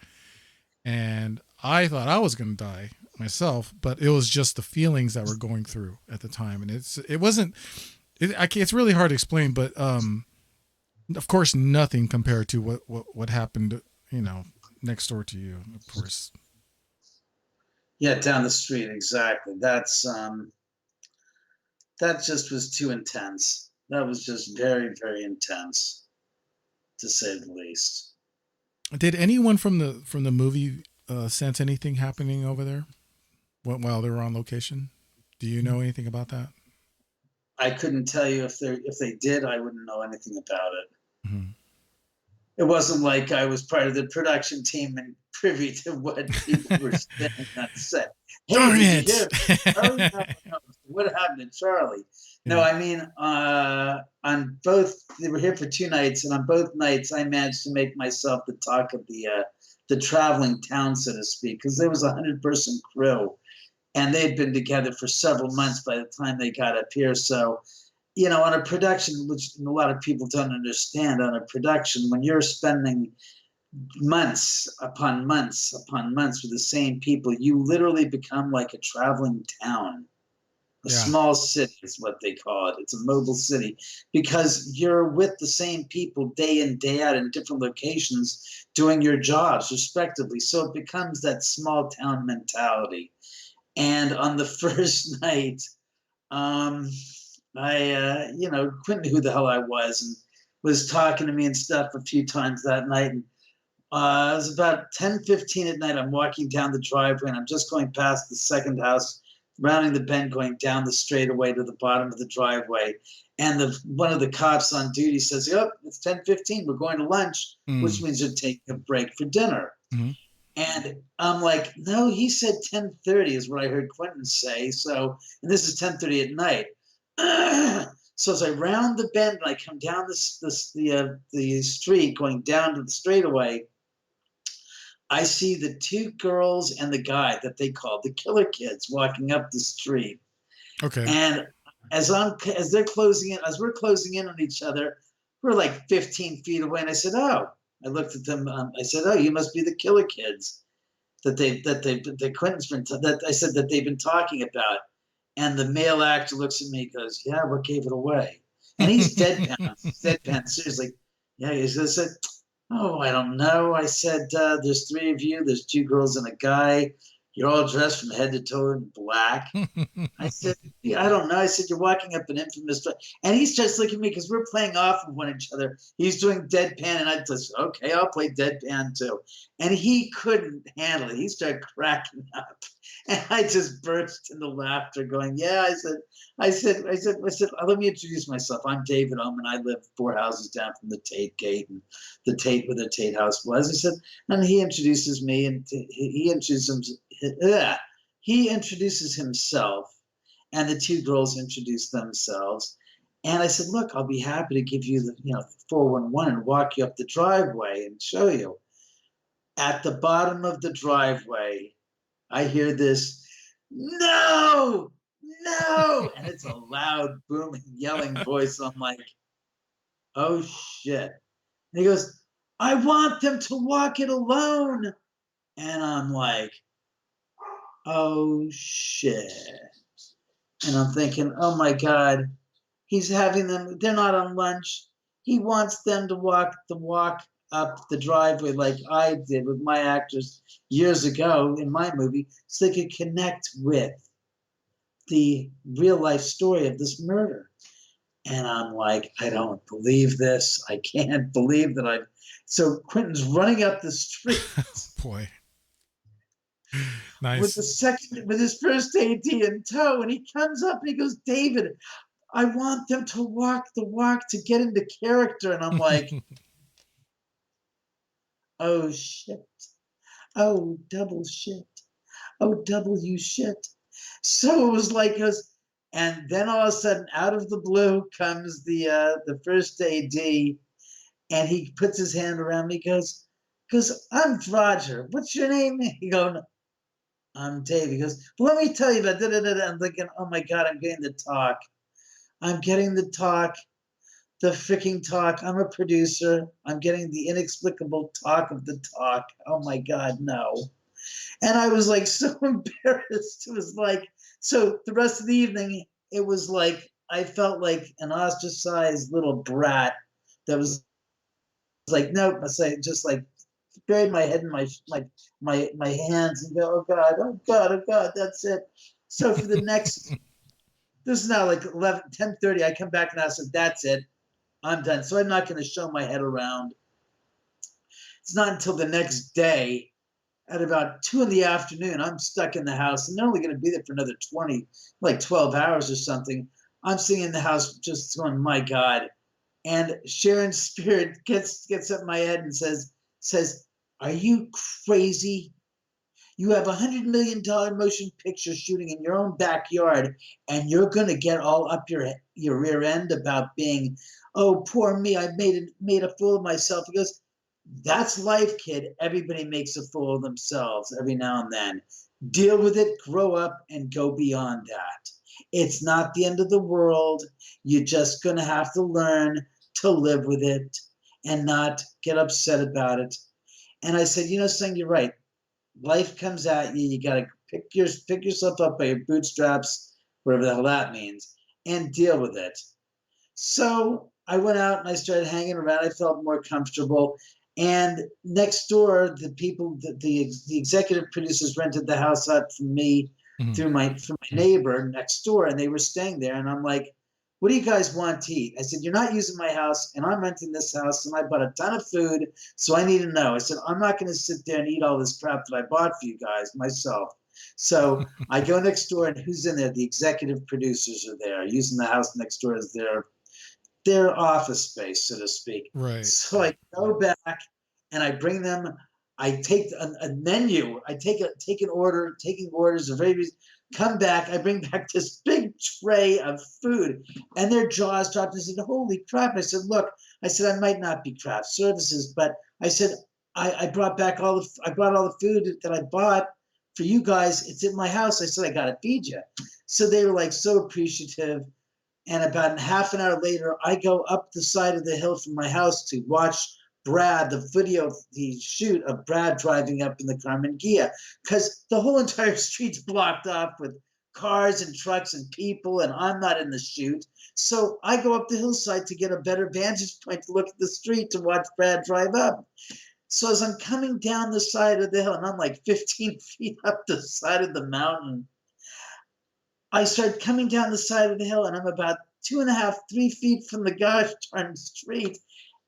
and I thought I was going to die myself, but it was just the feelings that were going through at the time, and it's really hard to explain, but of course nothing compared to what happened, next door to you, of course. Yeah, down the street, exactly. That just was too intense. That was just very, very intense, to say the least. Did anyone from the movie sense anything happening over there while they were on location? Do you know anything about that? I couldn't tell you if they did. I wouldn't know anything about it. Mm-hmm. It wasn't like I was part of the production team and privy to what people were saying on set. Hey, darn did it! you hear? Oh, no. What happened to Charlie? No, I mean, on both, they were here for 2 nights, and on both nights, I managed to make myself the talk of the traveling town, so to speak, because there was a 100-person crew, and they'd been together for several months by the time they got up here. So, on a production, which a lot of people don't understand, on a production, when you're spending months upon months upon months with the same people, you literally become like a traveling town. A small city is what they call it. It's a mobile city because you're with the same people day in, day out in different locations doing your jobs respectively. So it becomes that small town mentality. And on the first night, Quentin knew who the hell I was and was talking to me and stuff a few times that night. And it was about 10:15 at night. I'm walking down the driveway and I'm just going past the second house, rounding the bend, going down the straightaway to the bottom of the driveway. And one of the cops on duty says, "Oh, it's 10:15. We're going to lunch," which means you're taking a break for dinner. Mm-hmm. And I'm like, no, he said 10:30 is what I heard Quentin say. So, and this is 10:30 at night. So as I round the bend and I come down the street, going down to the straightaway, I see the 2 girls and the guy that they called the Killer Kids walking up the street. Okay. And as we're closing in on each other, we're like 15 feet away. And I said, "Oh," I looked at them. I said, "Oh, you must be the Killer Kids that Quentin's been that I said that they've been talking about." And the male actor looks at me and goes, "Yeah, what gave it away?" And he's deadpan, seriously. Yeah, he said, "Oh, I don't know." I said, "There's 3 of you. There's 2 girls and a guy. You're all dressed from head to toe in black." I said, "I don't know." I said, "You're walking up an infamous..." And he's just looking at me because we're playing off of one another. He's doing deadpan, and I just, okay, I'll play deadpan too. And he couldn't handle it. He started cracking up. And I just burst into laughter going, "Yeah," I said, "Let me introduce myself. I'm David Oman. I live 4 houses down from the Tate Gate and the Tate where the Tate House was." I said, and he introduces me and he introduces himself and the 2 girls introduce themselves. And I said, "Look, I'll be happy to give you the 411 and walk you up the driveway and show you." At the bottom of the driveway, I hear this, "No, no," and it's a loud, booming, yelling voice. I'm like, oh shit. And he goes, "I want them to walk it alone." And I'm like, oh shit. And I'm thinking, oh my God, he's having them, they're not on lunch. He wants them to walk up the driveway like I did with my actors years ago in my movie so they could connect with the real life story of this murder. And I'm like, I don't believe this. I can't believe that So Quentin's running up the street. Boy. Nice. With his first AD in tow, and he comes up and he goes, "David, I want them to walk the walk to get into character." And I'm like, Oh, shit. Oh, double shit. Oh, W shit. So it was like us. And then all of a sudden, out of the blue comes the first AD, and he puts his hand around me. Goes, I'm Roger. What's your name? He goes, I'm Dave. He goes, well, let me tell you about da da da. I'm thinking, oh my god, I'm getting the talk. I'm getting the talk. The freaking talk. I'm a producer. I'm getting the inexplicable talk of the talk. Oh my god, no. And I was like so embarrassed. It was like, so the rest of the evening, it was like I felt like an ostracized little brat that was like, nope. I say just like buried my head in my hands and go, oh god, oh god, oh god, that's it. So for the next, this is now like 10:30. I come back and I said, that's it, I'm done. So I'm not going to show my head around. It's not until the next day at about 2 in the afternoon, I'm stuck in the house, and they're only going to be there for another 12 hours or something. I'm sitting in the house just going, my God. And Sharon's spirit gets up in my head and says, are you crazy? You have $100 million motion picture shooting in your own backyard, and you're going to get all up your rear end about being, oh, poor me, I made a fool of myself. He goes, that's life, kid. Everybody makes a fool of themselves every now and then. Deal with it, grow up, and go beyond that. It's not the end of the world. You're just going to have to learn to live with it and not get upset about it. And I said, son, you're right. Life comes at you. You got to pick yourself up by your bootstraps, whatever the hell that means, and deal with it. So I went out and I started hanging around. I felt more comfortable. And next door, the executive producers rented the house out from me from my neighbor next door, and they were staying there. And I'm like, what do you guys want to eat? I said, you're not using my house, and I'm renting this house, and I bought a ton of food, so I need to know. I said, I'm not going to sit there and eat all this crap that I bought for you guys myself. So I go next door, and who's in there? The executive producers are there, using the house next door as their office space, so to speak. Right. So I go back and I bring them. I take a menu. I taking orders of every. Come back. I bring back this big tray of food, and their jaws dropped. I said, "Holy crap!" I said, "Look," I said, "I might not be craft services, but I said I brought all the food that I bought for you guys. It's in my house." I said, "I got to feed you." So they were like so appreciative. And about half an hour later, I go up the side of the hill from my house to watch Brad, the shoot of Brad driving up in the Carmen Ghia, because the whole entire street's blocked off with cars and trucks and people, and I'm not in the shoot. So I go up the hillside to get a better vantage point to look at the street to watch Brad drive up. So as I'm coming down the side of the hill, and I'm like 15 feet up the side of the mountain, I start coming down the side of the hill, and I'm about 2.5, 3 feet from the gosh darn street.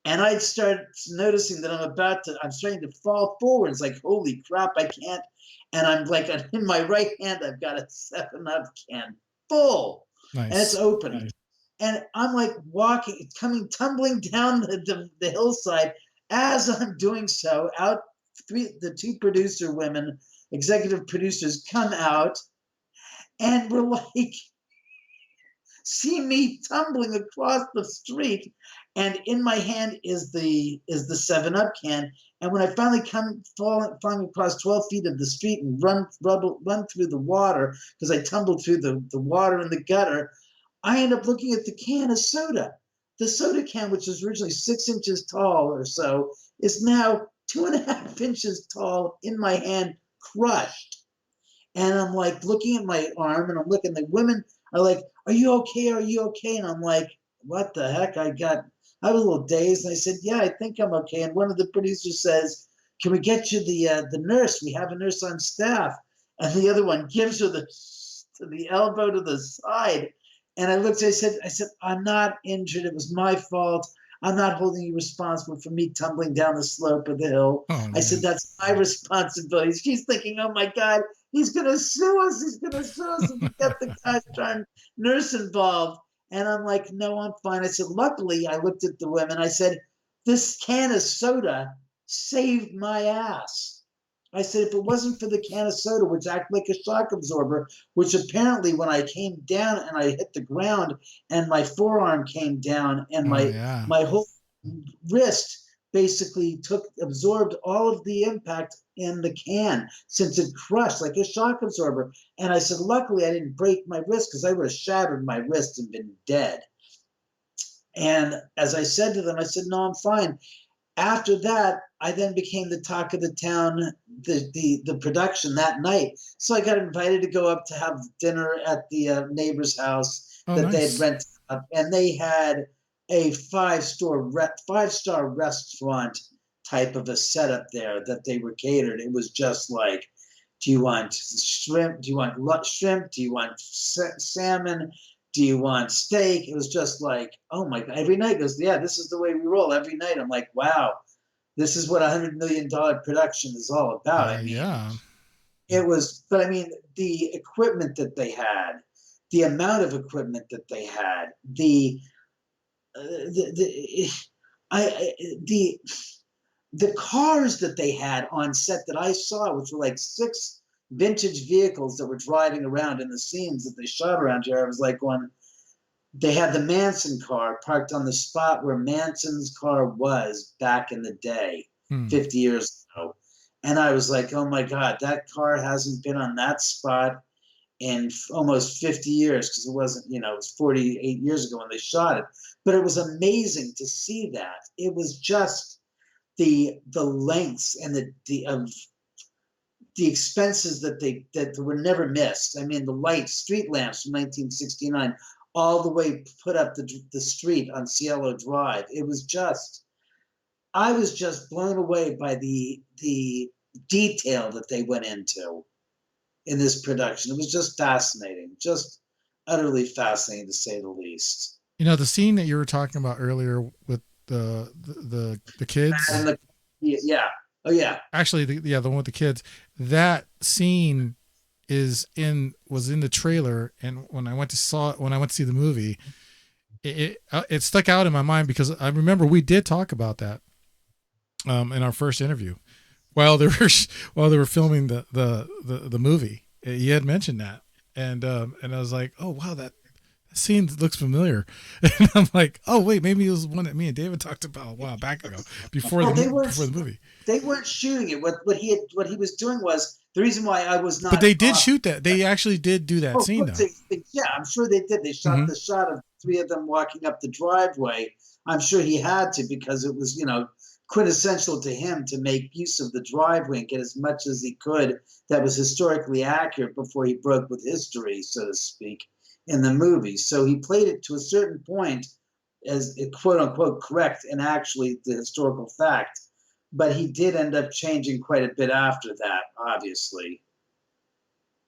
And I start noticing that I'm starting to fall forward. It's like, holy crap, I can't. And I'm like, in my right hand, I've got a 7-Up can full. Nice. And it's open. Nice. And I'm like tumbling down the hillside. As I'm doing so, the 2 producer women, executive producers, come out. And we're like, see me tumbling across the street, and in my hand is the 7-Up can. And when I finally falling across 12 feet of the street and run through the water, because I tumbled through the water in the gutter, I end up looking at the can of soda. The soda can, which was originally 6 inches tall or so, is now 2.5 inches tall in my hand, crushed. And I'm like looking at my arm, and I'm looking. The women are like, "Are you okay? Are you okay?" And I'm like, "What the heck?" I was a little dazed, and I said, "Yeah, I think I'm okay." And one of the producers says, "Can we get you the nurse? We have a nurse on staff." And the other one gives her the elbow to the side. And I looked. I said, "I'm not injured. It was my fault. I'm not holding you responsible for me tumbling down the slope of the hill." Oh, I said, "That's my responsibility." She's thinking, "Oh my God, he's going to sue us. He's going to sue us if we get the gosh darn nurse involved." And I'm like, "No, I'm fine." I said, luckily, I looked at the women. I said, "This can of soda saved my ass. I said, if it wasn't for the can of soda, which acted like a shock absorber, which apparently when I came down and I hit the ground and my forearm came down and my whole wrist basically absorbed all of the impact in the can since it crushed like a shock absorber. And I said, luckily I didn't break my wrist because I would have shattered my wrist and been dead. And as I said to them, I said, no, I'm fine. After that, I then became the talk of the town, the production that night. So I got invited to go up to have dinner at the neighbor's house that they had rented up, and they had a five-star restaurant type of a setup there that they were catered. It was just like, do you want shrimp? Do you want shrimp? Do you want salmon? Do you want steak? It was just like, oh my God. Every night goes, yeah, this is the way we roll. Every night I'm like, wow, this is what $100 million production is all about. I mean, it was, but I mean, the equipment that they had, the amount of equipment that they had, the cars that they had on set that I saw, which were like 6 vintage vehicles that were driving around in the scenes that they shot around here. I was like, they had the Manson car parked on the spot where Manson's car was back in the day, 50 years ago. And I was like, oh my God, that car hasn't been on that spot in almost 50 years, because it wasn't, it was 48 years ago when they shot it. But it was amazing to see that. It was just the lengths and the expenses that were never missed. I mean, the lights, street lamps from 1969, all the way put up the street on Cielo Drive. It was just, I was just blown away by the detail that they went into in this production. It was just fascinating, just utterly fascinating to say the least. The scene that you were talking about earlier with the kids. And yeah. Oh yeah. Actually, the one with the kids. That scene was in the trailer, and when I went to see the movie, it stuck out in my mind because I remember we did talk about that in our first interview while they were filming the movie. You had mentioned that, and I was like, oh wow, that scene looks familiar. And I'm like, oh wait, maybe it was one that me and David talked about a while back ago before the movie. They weren't shooting it. What he was doing was the reason why I was not. But they did shoot that. They actually did do that scene though. Yeah, I'm sure they did. They shot the shot of 3 of them walking up the driveway. I'm sure he had to, because it was, quintessential to him to make use of the driveway and get as much as he could that was historically accurate before he broke with history, so to speak, in the movie. So he played it to a certain point as quote unquote correct and actually the historical fact. But he did end up changing quite a bit after that, obviously.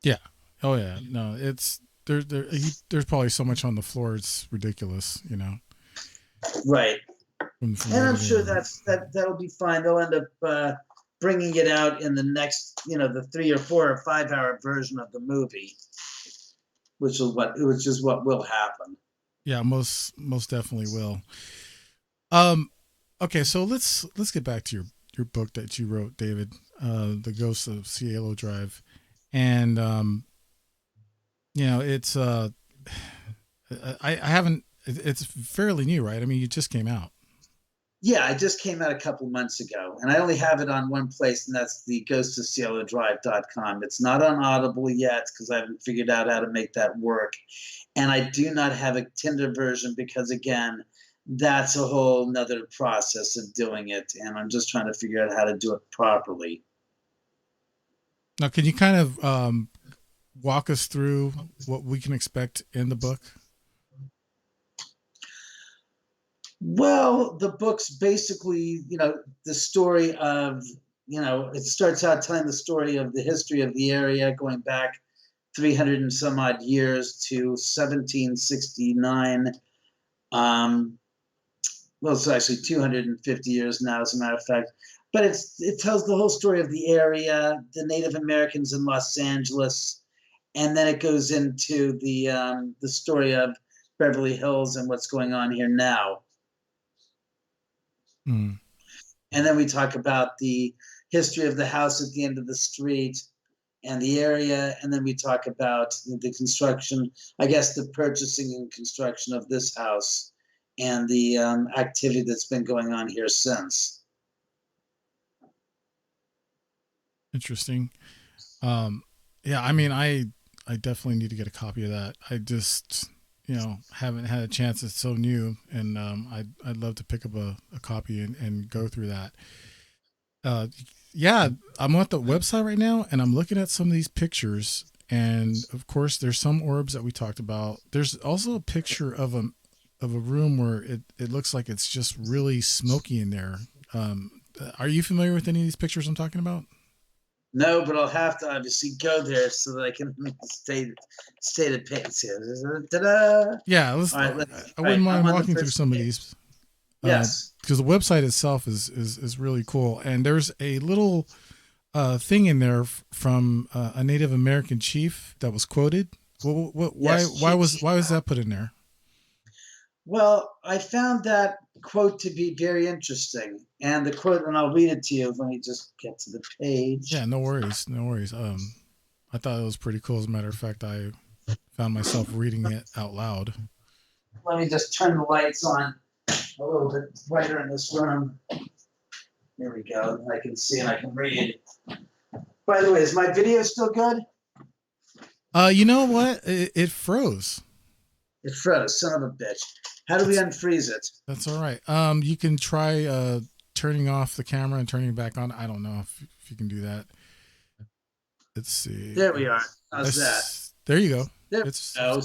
Yeah. Oh yeah. No, it's there's probably so much on the floor. It's ridiculous, Right. And I'm sure that'll be fine. They'll end up bringing it out in the next, the 3 or 4 or 5 hour version of the movie, which is what will happen. Yeah, most definitely will. Okay, so let's get back to your book that you wrote, David, The Ghosts of Cielo Drive, and it's I haven't. It's fairly new, right? I mean, you just came out. Yeah, it just came out a couple months ago, and I only have it on one place, and that's the ghostofcielodrive.com. It's not on Audible yet because I haven't figured out how to make that work. And I do not have a Tinder version because, again, that's a whole nother process of doing it, and I'm just trying to figure out how to do it properly. Now, can you kind of walk us through what we can expect in the book? Well, the book's basically, the story of, it starts out telling the story of the history of the area going back 300 and some odd years to 1769. Well, it's actually 250 years now, as a matter of fact. But it tells the whole story of the area, the Native Americans in Los Angeles, and then it goes into the story of Beverly Hills and what's going on here now. And then we talk about the history of the house at the end of the street and the area. And then we talk about the construction, I guess the purchasing and construction of this house and the activity that's been going on here since. Interesting. Yeah, I mean, I definitely need to get a copy of that. I just, haven't had a chance. It's so new, and I'd love to pick up a copy and go through that. Yeah, I'm at the website right now, and I'm looking at some of these pictures, and of course, there's some orbs that we talked about. There's also a picture of a room where it looks like it's just really smoky in there. Are you familiar with any of these pictures I'm talking about? No, but I'll have to obviously go there so that I can stay the pace here. Ta-da! Yeah, I wouldn't mind walking through some of these. Yes, because the website itself is really cool, and there's a little thing in there from a Native American chief that was quoted. Why was that put in there? Well, I found that quote to be very interesting, and the quote, and I'll read it to you. Let me just get to the page. Yeah, no worries. I thought it was pretty cool. As a matter of fact, I found myself reading it out loud. Let me just turn the lights on a little bit brighter in this room. There we go. I can see and I can read. By the way, is my video still good? You know what? It froze. It froze, son of a bitch. How do we unfreeze it? That's all right. You can try turning off the camera and turning it back on. I don't know if you can do that. Let's see. There we are. How's that? There you go. There we go.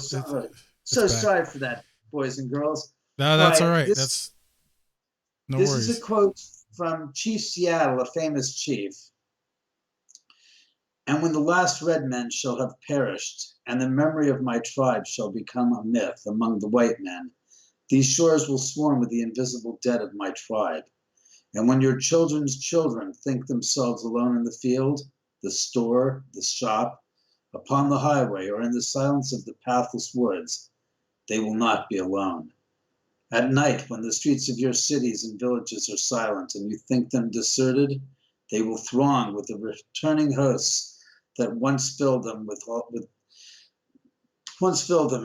So sorry for that, boys and girls. No, that's all right. That's no worries. This is a quote from Chief Seattle, a famous chief. And when the last red men shall have perished, and the memory of my tribe shall become a myth among the white men, these shores will swarm with the invisible dead of my tribe. And when your children's children think themselves alone in the field, the store, the shop, upon the highway, or in the silence of the pathless woods, they will not be alone. At night, when the streets of your cities and villages are silent and you think them deserted, they will throng with the returning hosts that once filled them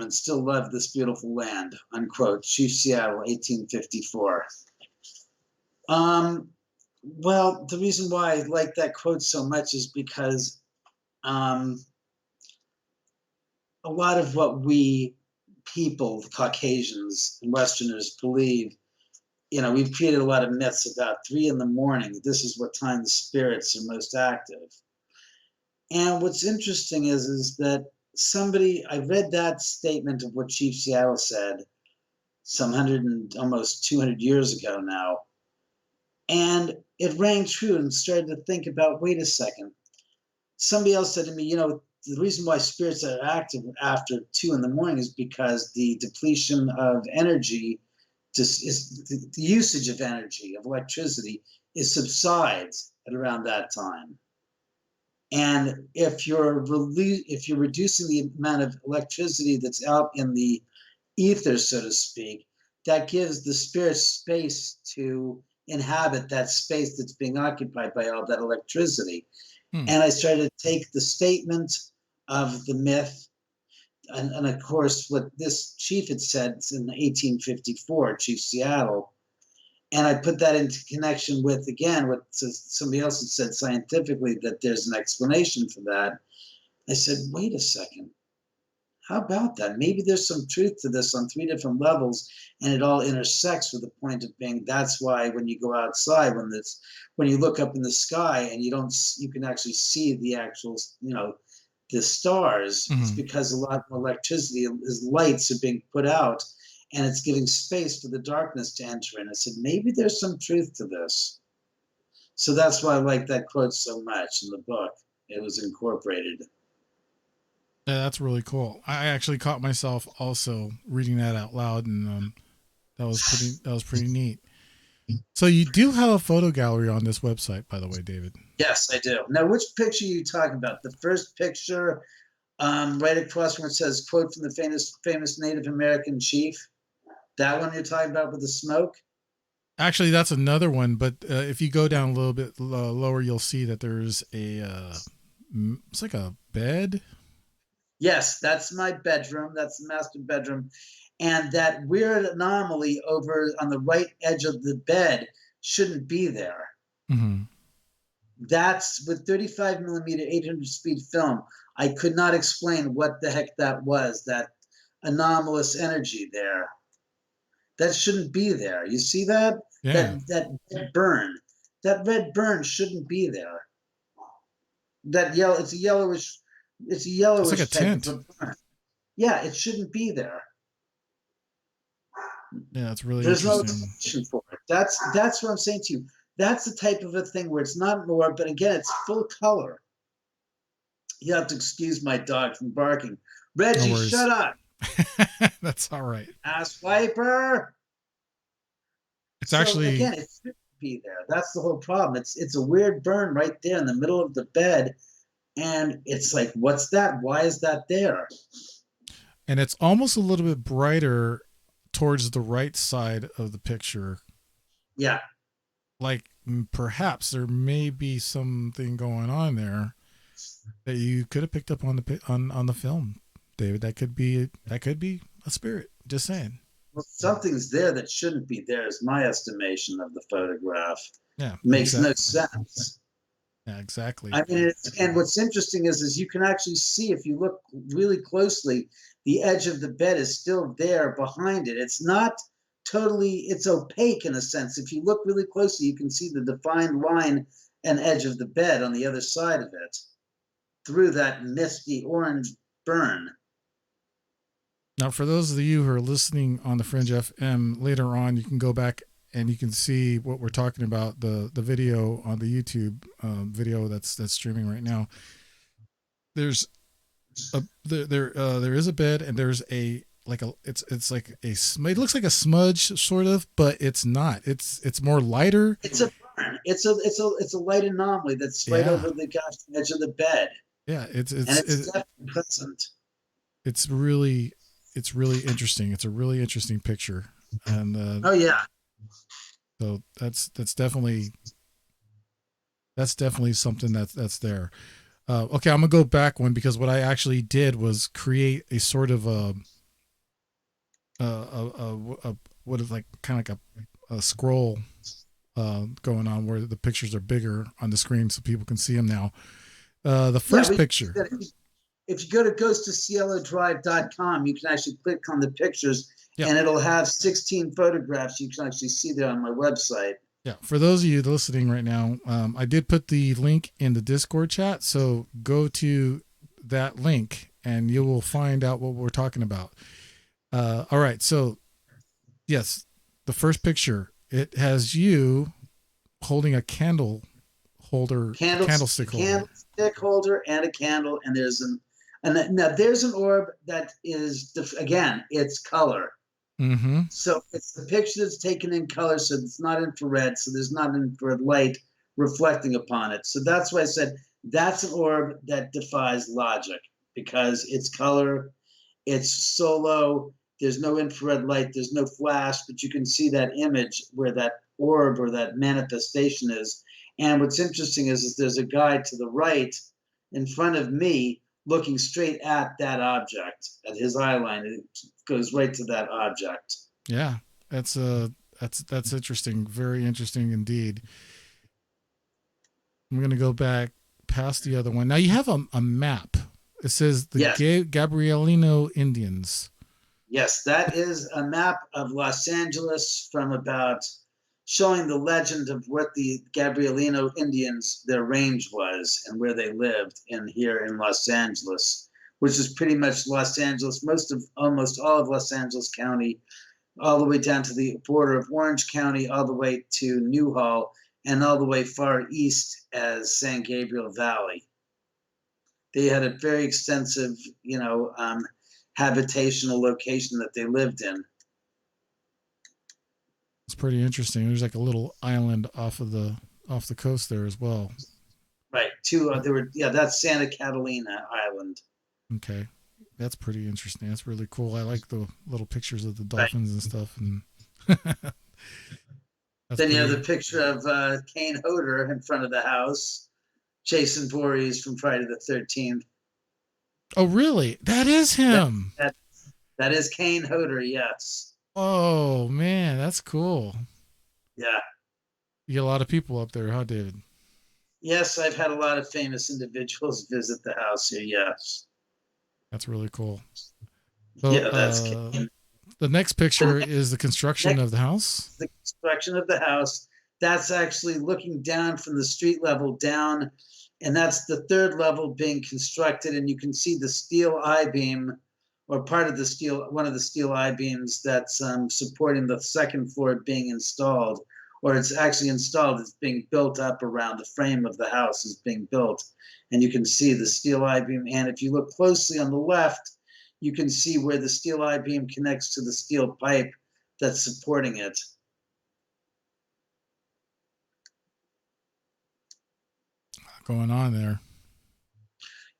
and still love this beautiful land, unquote. Chief Seattle, 1854. Well, the reason why I like that quote so much is because a lot of what we people, Caucasians and Westerners, believe, we've created a lot of myths about 3 a.m. This is what time the spirits are most active. And what's interesting is that I read that statement of what Chief Seattle said some almost 200 years ago now. And it rang true, and started to think about, wait a second. Somebody else said to me, the reason why spirits are active after 2 a.m. is because the depletion of energy, the usage of energy, of electricity, subsides at around that time. And if you're reducing the amount of electricity that's out in the ether, so to speak, that gives the spirits space to inhabit that space that's being occupied by all that electricity. And I started to take the statement of the myth, and of course what this chief had said in 1854, Chief Seattle, and I put that into connection with, again, what somebody else had said scientifically, that there's an explanation for that. I said, wait a second. How about that? Maybe there's some truth to this on 3 different levels, and it all intersects with the point of being, that's why when you go outside, when you look up in the sky and you can actually see the actual, the stars, it's because a lot of electricity, lights are being put out, and it's giving space for the darkness to enter in. I said, maybe there's some truth to this. So that's why I like that quote so much in the book. It was incorporated. Yeah, that's really cool. I actually caught myself also reading that out loud, and that was pretty neat. So you do have a photo gallery on this website, by the way, David. Yes, I do. Now, which picture are you talking about? The first picture, right across from it says, quote from the famous Native American chief? That one you're talking about with the smoke? Actually, that's another one. But if you go down a little bit lower, you'll see that there's it's like a bed. Yes, that's my bedroom. That's the master bedroom. And that weird anomaly over on the right edge of the bed shouldn't be there. Mm-hmm. That's with 35 millimeter 800 speed film. I could not explain what the heck that was, that anomalous energy there. That shouldn't be there. You see that? Yeah. That red burn. That red burn shouldn't be there. That yellow, it's a yellowish It's like a type tint. of burn. Yeah, it shouldn't be there. Yeah, it's really There's no interesting. explanation for it. That's what I'm saying to you. That's the type of a thing where it's not an orb, but again, it's full color. You have to excuse my dog from barking. Reggie, No shut up. That's all right. Ass wiper. It's So actually again, it shouldn't be there. That's the whole problem. It's a weird burn right there in the middle of the bed, and it's like, what's that? Why is that there? and it's almost a little bit brighter towards the right side of the picture. Yeah. Like perhaps there may be something going on there that you could have picked up on the film, David. That could be a spirit. Just saying. Well, something's there that shouldn't be there, is my estimation of the photograph. Yeah, Makes no sense. Yeah, exactly. I mean, and what's interesting is you can actually see, if you look really closely, the edge of the bed is still there behind it. It's not totally, it's opaque in a sense. If you look really closely, you can see the defined line and edge of the bed on the other side of it through that misty orange burn. Now, for those of you who are listening on the Fringe FM, later on, you can go back and you can see what we're talking about, the video on the YouTube video that's streaming right now. There's there is a bed, and there's it's like it looks like a smudge sort of, but it's not. It's more lighter. It's a burn. It's a light anomaly that's right over the edge of the bed. Yeah, it's definitely present. It's really interesting. It's a really interesting picture, and oh yeah. So that's definitely something that's there. Okay, I'm gonna go back one, because what I actually did was create a sort of what is like kind of like a scroll going on where the pictures are bigger on the screen so people can see them now. The first picture. If you go to cielodrive.com, you can actually click on the pictures, and it'll have 16 photographs you can actually see there on my website. Yeah, for those of you listening right now, I did put the link in the Discord chat, so go to that link and you will find out what we're talking about. All right, so yes, the first picture, it has you holding a candlestick holder. Candlestick holder and a candle, and now there's an orb that is, again, it's color. Mm-hmm. So it's the picture that's taken in color, so it's not infrared, so there's not infrared light reflecting upon it. So that's why I said that's an orb that defies logic, because it's color, it's solo, there's no infrared light, there's no flash, but you can see that image where that orb or that manifestation is. And what's interesting is there's a guy to the right in front of me looking straight at that object, at his eye line. It goes right to that object. Yeah, that's interesting. Very interesting indeed. I'm going to go back past the other one. Now you have a map. It says the Gabrielino Indians. Yes, that is a map of Los Angeles from about showing the legend of what the Gabrielino Indians, their range was and where they lived here in Los Angeles, which is pretty much Los Angeles, almost all of Los Angeles County, all the way down to the border of Orange County, all the way to Newhall, and all the way far east as San Gabriel Valley. They had a very extensive, habitational location that they lived in. It's pretty interesting. There's like a little island off the coast there as well. Right. That's Santa Catalina Island. Okay. That's pretty interesting. That's really cool. I like the little pictures of the dolphins and stuff. And Then you have the picture of Kane Hodder in front of the house. Jason Voorhees from Friday the 13th. Oh, really? That is him. That is Kane Hodder, yes. Oh, man, that's cool. Yeah. You get a lot of people up there, huh, David? Yes, I've had a lot of famous individuals visit the house here, yes. That's really cool. So, yeah, that's Kane. The next picture is the construction of the house? The construction of the house. That's actually looking down from the street level down, and that's the third level being constructed, and you can see the steel I-beam, or part of the steel, one of the steel I-beams that's supporting the second floor being installed, or it's actually installed, it's being built up around the frame of the house is being built, and you can see the steel I-beam, and if you look closely on the left, you can see where the steel I-beam connects to the steel pipe that's supporting it. Going on there.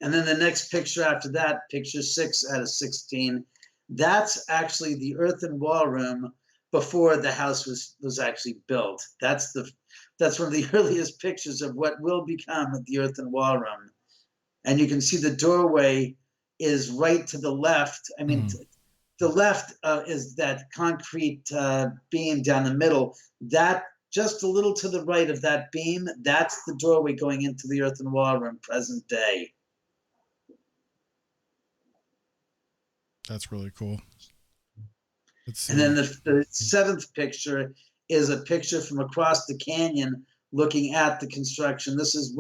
And then the next picture after that, picture 6 out of 16, that's actually the earthen wall room before the house was actually built. That's one of the earliest pictures of what will become the earthen wall room. And you can see the doorway is right to the left. I mean, the left is that concrete beam down the middle. That just a little to the right of that beam, that's the doorway going into the earthen wall room present day. That's really cool. And then the seventh picture is a picture from across the canyon looking at the construction. This is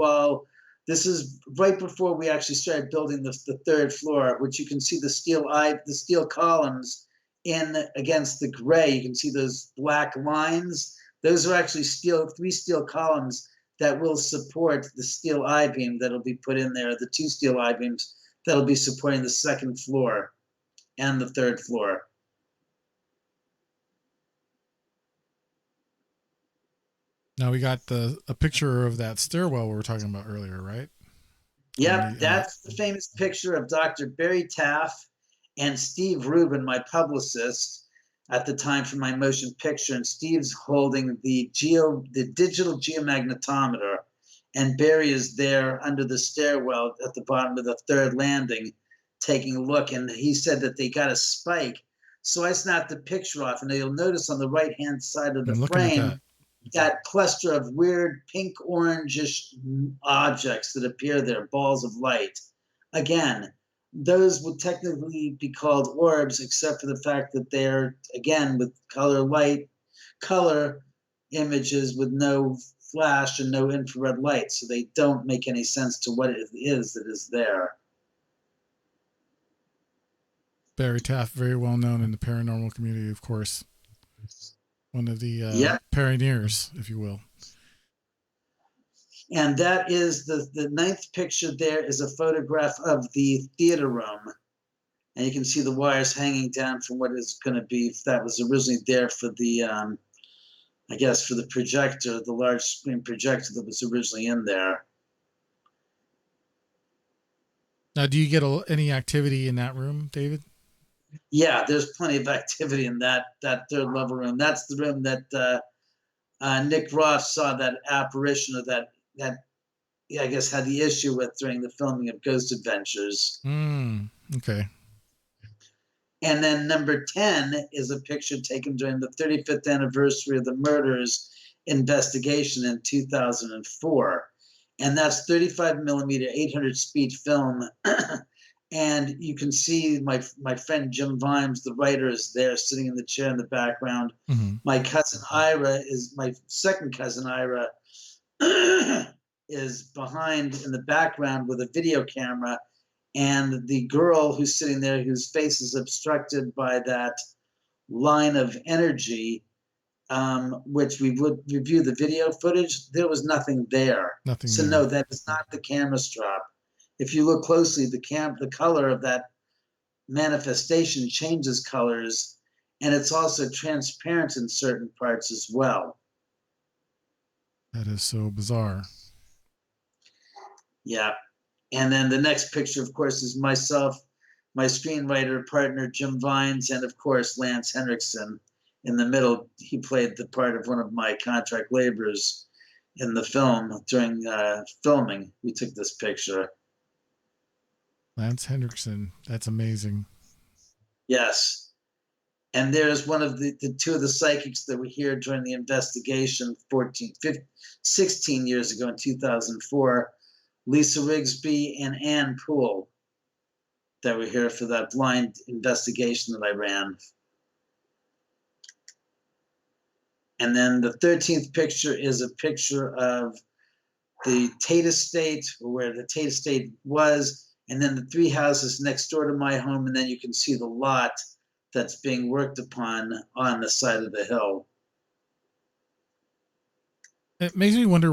right before we actually started building the third floor, which you can see the steel columns in against the gray. You can see those black lines. Those are actually three steel columns that will support the steel I-beam that'll be put in there, the two steel I-beams that'll be supporting the second floor and the third floor. Now we got a picture of that stairwell we were talking about earlier, right? Yep, that's the famous picture of Dr. Barry Taff and Steve Rubin, my publicist at the time for my motion picture. And Steve's holding the digital geomagnetometer, and Barry is there under the stairwell at the bottom of the third landing taking a look. And he said that they got a spike. So I snapped the picture off, and you'll notice on the right-hand side of the frame, that cluster of weird pink orangish objects that appear there, balls of light. Again, those would technically be called orbs, except for the fact that they're, again, with color images with no flash and no infrared light, so they don't make any sense to what it is that is there. Barry Taff, very well known in the paranormal community, of course. One of the pioneers, if you will. And that is the ninth picture there is a photograph of the theater room. And you can see the wires hanging down from what is going to be, that was originally there for the, I guess, for the projector, the large screen projector that was originally in there. Now, do you get any activity in that room, David? Yeah, there's plenty of activity in that third level room. That's the room that Nick Ross saw that apparition of that I guess had the issue with during the filming of Ghost Adventures. Okay. And then number 10 is a picture taken during the 35th anniversary of the murders investigation in 2004. And that's 35 millimeter, 800 speed film. And you can see my friend Jim Vimes, the writer, is there sitting in the chair in the background. Mm-hmm. My cousin Ira my second cousin Ira is behind in the background with a video camera. And the girl who's sitting there, whose face is obstructed by that line of energy, which we would review the video footage, there was nothing there. No, that is not the camera strap. If you look closely, the color of that manifestation changes colors, and it's also transparent in certain parts as well. That is so bizarre. Yeah. And then the next picture, of course, is myself, my screenwriter partner, Jim Vines, and, of course, Lance Henriksen. in the middle, he played the part of one of my contract laborers in the film during filming. We took this picture. Lance Hendrickson. That's amazing. Yes. And there's one of the two of the psychics that were here during the investigation 16 years ago in 2004, Lisa Rigsby and Ann Poole, that were here for that blind investigation that I ran. And then the 13th picture is a picture of the Tate Estate, where the Tate Estate was, and then the 3 houses next door to my home, and then you can see the lot that's being worked upon on the side of the hill. It makes me wonder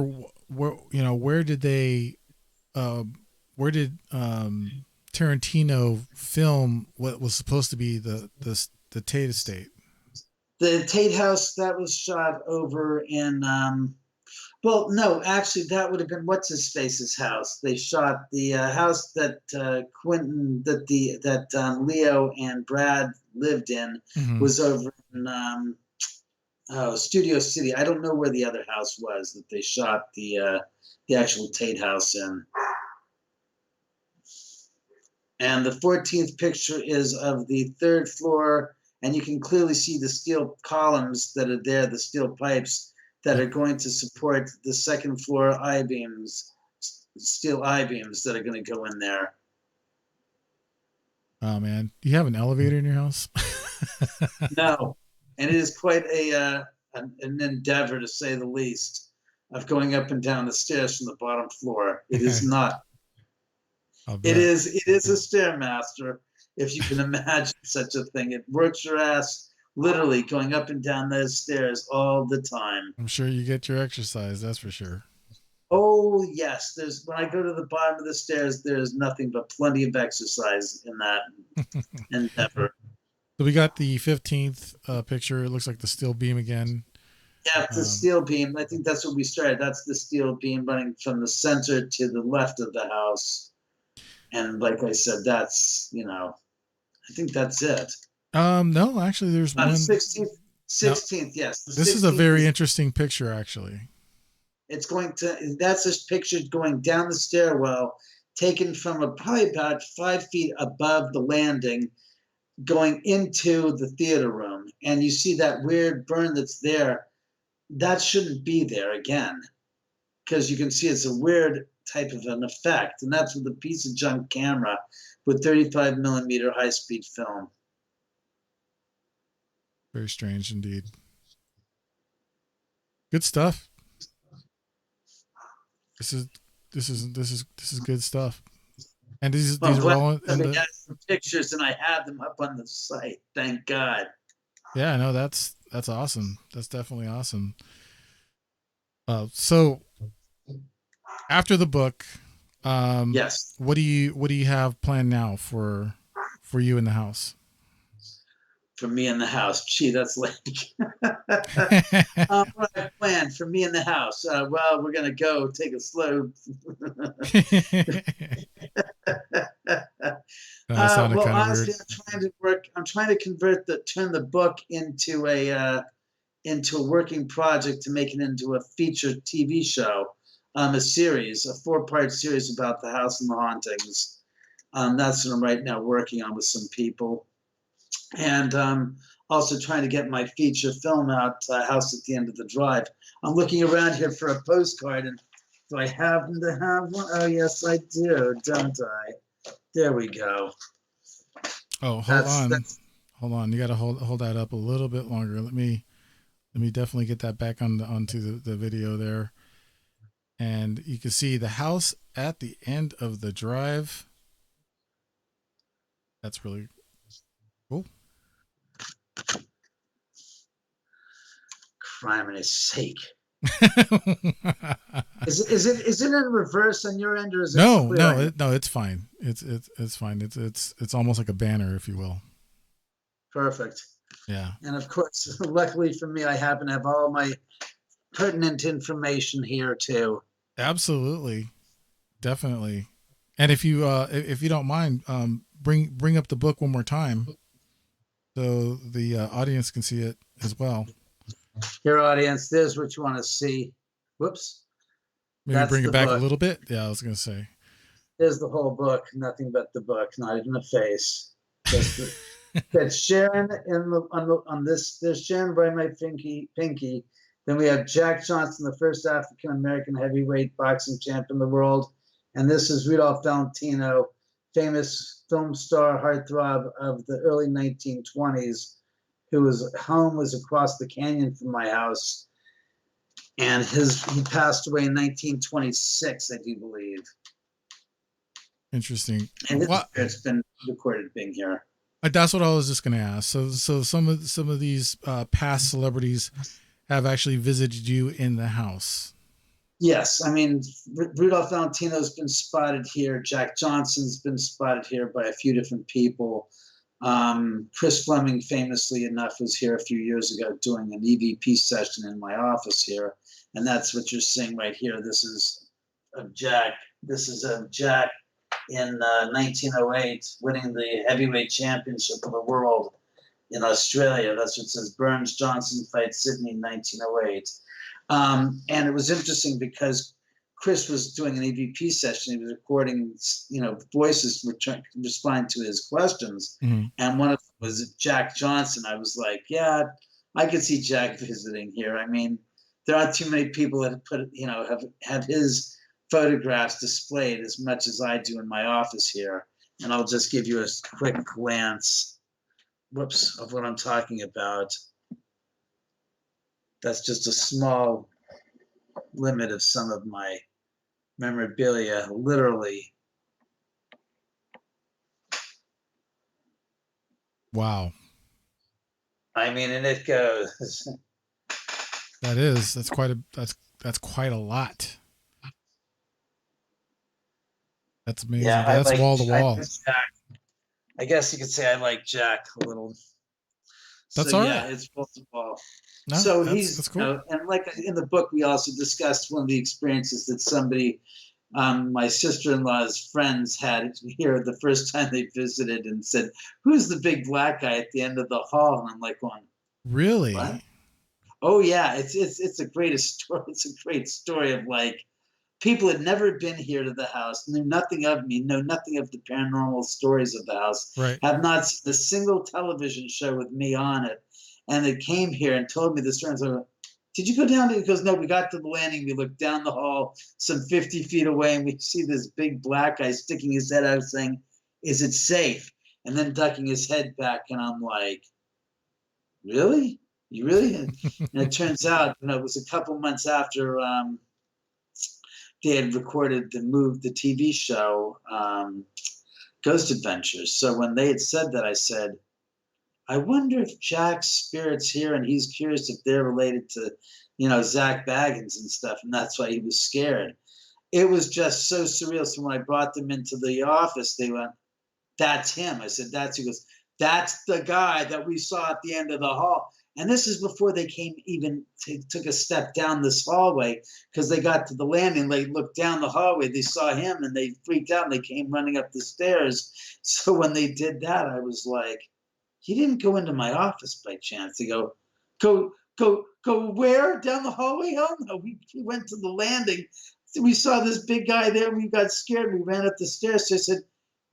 where did Tarantino film what was supposed to be the Tate Estate? The Tate House, that was shot over in well, no, actually that would have been what's his face's house. They shot the house that Quentin, that Leo and Brad lived in, was over in Studio City. I don't know where the other house was that they shot the actual Tate House in. And the 14th picture is of the 3rd floor, and you can clearly see the steel columns that are there, the steel pipes that are going to support the 2nd floor I-beams, steel I-beams that are going to go in there. Oh man, do you have an elevator in your house? No, and it is quite an endeavor, to say the least, of going up and down the stairs from the bottom floor. It is not. It is a stairmaster, if you can imagine such a thing. It works your ass, literally going up and down those stairs all the time. I'm sure you get your exercise, that's for sure. Oh yes, when I go to the bottom of the stairs, there's nothing but plenty of exercise in that endeavor. So we got the 15th picture. It looks like the steel beam again. Yeah, the steel beam. I think that's what we started. That's the steel beam running from the center to the left of the house. And like I said, that's, I think that's it. No, actually there's one. 16th, no, yes. This is a very interesting picture, actually. That's this picture going down the stairwell, taken from probably about 5 feet above the landing, going into the theater room. And you see that weird burn that's there. That shouldn't be there again, because you can see it's a weird type of an effect. And that's with a piece of junk camera with 35 millimeter high-speed film. Very strange indeed. Good stuff. This is good stuff. And these are all in the some pictures, and I have them up on the site. Thank God. Yeah, no, that's awesome. That's definitely awesome. So after the book, yes. What do you have planned now for you in the house? For me in the house, gee, that's like what I planned for me in the house. Well, we're gonna go take a slow. Well, honestly, I'm trying to turn the book into a working project to make it into a featured TV show, a series, a 4-part series about the house and the hauntings. That's what I'm right now working on with some people. And also trying to get my feature film out, House at the End of the Drive. I'm looking around here for a postcard, and do I happen to have one? Oh, yes, I do, don't I? There we go. Oh, hold on. You got to hold that up a little bit longer. Let me definitely get that back onto the video there. And you can see the house at the end of the drive. That's really cool. Criminy sake. Is it in reverse on your end, or is it? No, it's fine. It's fine. It's almost like a banner, if you will. Perfect. Yeah. And of course, luckily for me, I happen to have all my pertinent information here too. Absolutely, definitely. And if you don't mind, bring up the book one more time. so the audience can see it as well. Here, audience, there's what you want to see. Whoops. Maybe That's bring the it back book. a little bit. Yeah, I was gonna say. There's the whole book, nothing but the book, not even a face. Just that's Sharon on this. There's Sharon by my pinky. Then we have Jack Johnson, the first African American heavyweight boxing champ in the world, and this is Rudolph Valentino, famous film star, heartthrob of the early 1920s, whose home was across the canyon from my house, and he passed away in 1926, I do believe. Interesting. And it's been recorded being here. That's what I was just going to ask. So some of these past celebrities have actually visited you in the house. Yes, I mean Rudolph Valentino's been spotted here. Jack Johnson's been spotted here by a few different people. Chris Fleming, famously enough, was here a few years ago doing an E.B.E session in my office here, and that's what you're seeing right here. This is of Jack. This is of Jack in 1908, winning the heavyweight championship of the world in Australia. That's what it says. Burns Johnson fights Sydney in 1908. And it was interesting because Chris was doing an E.B.E session. He was recording, voices responding to his questions. Mm-hmm. And one of them was Jack Johnson. I was like, yeah, I could see Jack visiting here. I mean, there aren't too many people that have his photographs displayed as much as I do in my office here. And I'll just give you a quick glance, of what I'm talking about. That's just a small limit of some of my memorabilia, literally. Wow. I mean, and it goes. That's quite a lot. That's amazing. Yeah, that's wall to wall. I guess you could say I like Jack a little. That's so, all yeah, right. it's wall to wall. No, so that's cool. And like in the book, we also discussed one of the experiences that somebody, my sister-in-law's friends had here the first time they visited, and said, "Who's the big black guy at the end of the hall?" And I'm like, going, "Really? What?" Oh yeah, it's a great story. It's a great story of like people had never been here to the house, knew nothing of me, know nothing of the paranormal stories of the house, right. have not seen a single television show with me on it. And they came here and told me this story. And so, did you go down there? He goes, no, we got to the landing. We looked down the hall some 50 feet away, and we see this big black guy sticking his head out saying, "Is it safe?" And then ducking his head back. And I'm like, really? You really? And it turns out, it was a couple months after they had recorded the TV show Ghost Adventures. So when they had said that, I said, I wonder if Jack's spirit's here and he's curious if they're related to, Zach Baggins and stuff. And that's why he was scared. It was just so surreal. So when I brought them into the office, they went, "That's him." I said, he goes, "That's the guy that we saw at the end of the hall." And this is before they took a step down this hallway, because they got to the landing. They looked down the hallway. They saw him and they freaked out and they came running up the stairs. So when they did that, I was like, "He didn't go into my office by chance." They go where? Down the hallway? Oh no, we went to the landing. We saw this big guy there. We got scared. We ran up the stairs. So I said,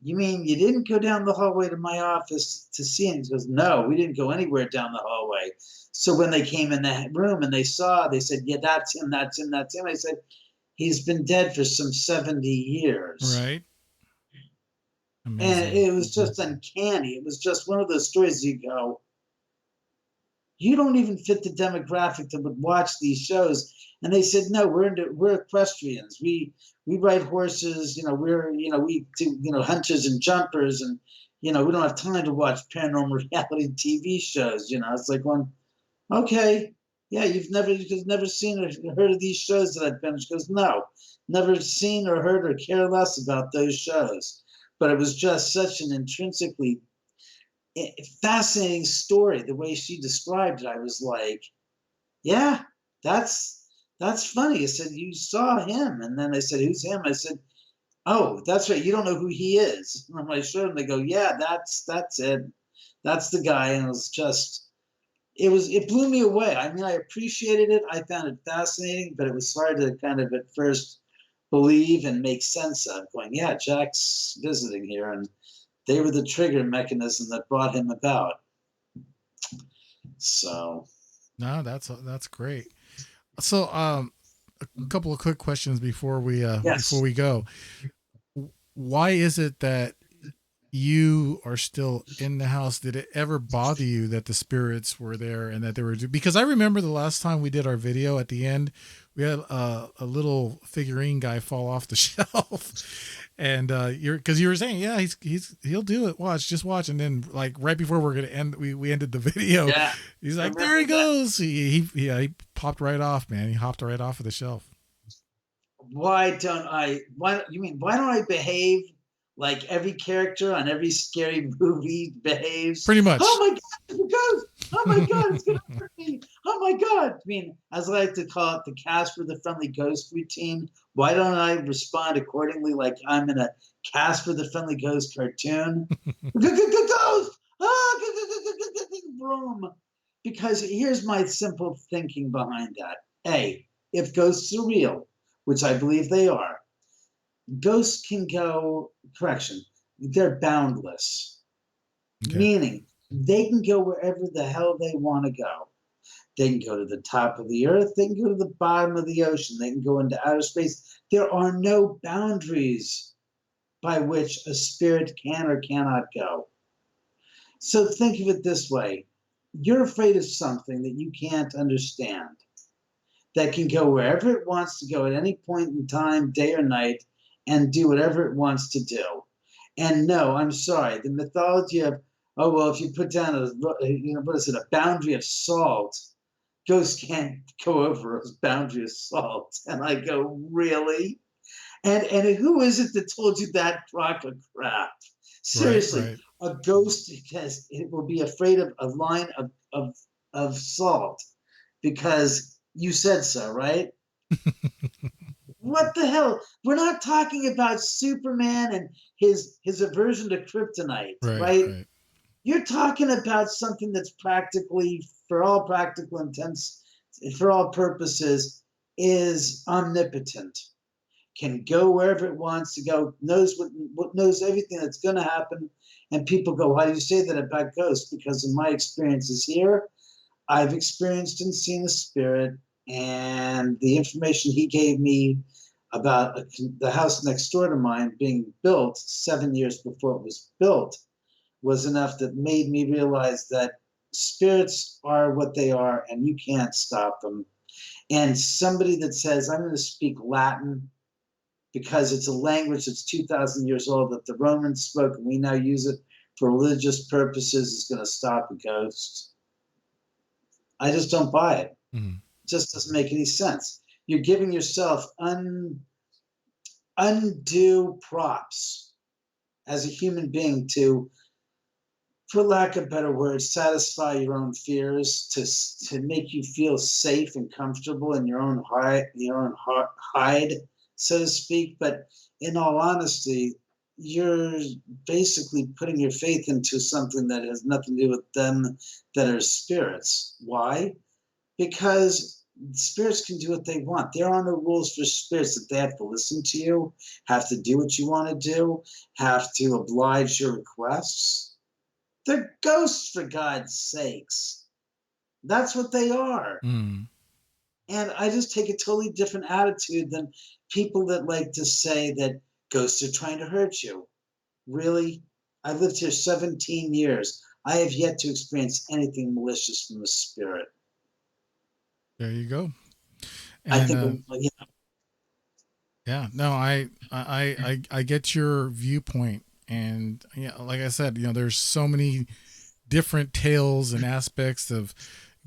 "You mean you didn't go down the hallway to my office to see him?" He goes, "No, we didn't go anywhere down the hallway." So when they came in the room and they said, "Yeah, that's him, that's him, that's him." I said, "He's been dead for some 70 years." Right. Amazing. And it was just uncanny. It was just one of those stories you go, you don't even fit the demographic that would watch these shows. And they said, "No, we're equestrians. We ride horses. We do hunters and jumpers, and we don't have time to watch paranormal reality TV shows." It's like one, okay, yeah, you've never seen or heard of these shows that I've been. She goes, "No, never seen or heard or care less about those shows." But it was just such an intrinsically fascinating story. The way she described it, I was like, yeah, that's funny. I said, "You saw him." And then I said, "Who's him?" I said, "Oh, that's right. You don't know who he is." And I showed them. They go, "Yeah, that's it. That's the guy, and it blew me away. I mean, I appreciated it. I found it fascinating, but it was hard to kind of at first believe and make sense of. Going, yeah, Jack's visiting here, and they were the trigger mechanism that brought him about. So, no, that's great. So, a couple of quick questions before we go. Why is it that you are still in the house? Did it ever bother you that the spirits were there and that they were? Because I remember the last time we did our video, at the end, we had a little figurine guy fall off the shelf, and you were saying, yeah, he'll do it. Just watch. And then, like, right before we're gonna end, we ended the video. Yeah, he's like, there he goes. He popped right off, man. He hopped right off of the shelf. Why don't I behave like every character on every scary movie behaves? Pretty much. Oh my God, it's a ghost! Oh my God, it's gonna hurt me! Oh my God! I mean, as I like to call it, the Casper the Friendly Ghost routine. Why don't I respond accordingly, like I'm in a Casper the Friendly Ghost cartoon? Ghost! Boom! Because here's my simple thinking behind that. A, if ghosts are real, which I believe they are, ghosts can go, they're boundless. Okay. Meaning they can go wherever the hell they want to go. They can go to the top of the earth. They can go to the bottom of the ocean. They can go into outer space. There are no boundaries by which a spirit can or cannot go. So think of it this way. You're afraid of something that you can't understand, that can go wherever it wants to go at any point in time, day or night, and do whatever it wants to do. And no, I'm sorry, the mythology of, oh, well, if you put down a boundary of salt, ghosts can't go over a boundary of salt. And I go, really? And who is it that told you that crock of crap? Seriously, right. A ghost it will be afraid of a line of salt because you said so, right? What the hell? We're not talking about Superman and his aversion to kryptonite, right? You're talking about something that's practically, for all practical intents, for all purposes, is omnipotent, can go wherever it wants to go, knows everything that's going to happen. And people go, why do you say that about ghosts? Because in my experiences here, I've experienced and seen a spirit, and the information he gave me about the house next door to mine being built 7 years before it was built was enough that made me realize that spirits are what they are and you can't stop them. And somebody that says, I'm going to speak Latin because it's a language that's 2,000 years old that the Romans spoke and we now use it for religious purposes, is going to stop a ghost. I just don't buy it. Mm-hmm. It just doesn't make any sense. You're giving yourself undue props as a human being to, for lack of better words, satisfy your own fears, to make you feel safe and comfortable in your own hide, so to speak. But in all honesty, you're basically putting your faith into something that has nothing to do with them that are spirits. Why? Because spirits can do what they want. There are no rules for spirits that they have to listen to you, have to do what you want to do, have to oblige your requests. They're ghosts, for God's sakes. That's what they are. Mm. And I just take a totally different attitude than people that like to say that ghosts are trying to hurt you. Really? I've lived here 17 years. I have yet to experience anything malicious from a spirit. There you go. And, I think, yeah, no, I get your viewpoint. And yeah, like I said, there's so many different tales and aspects of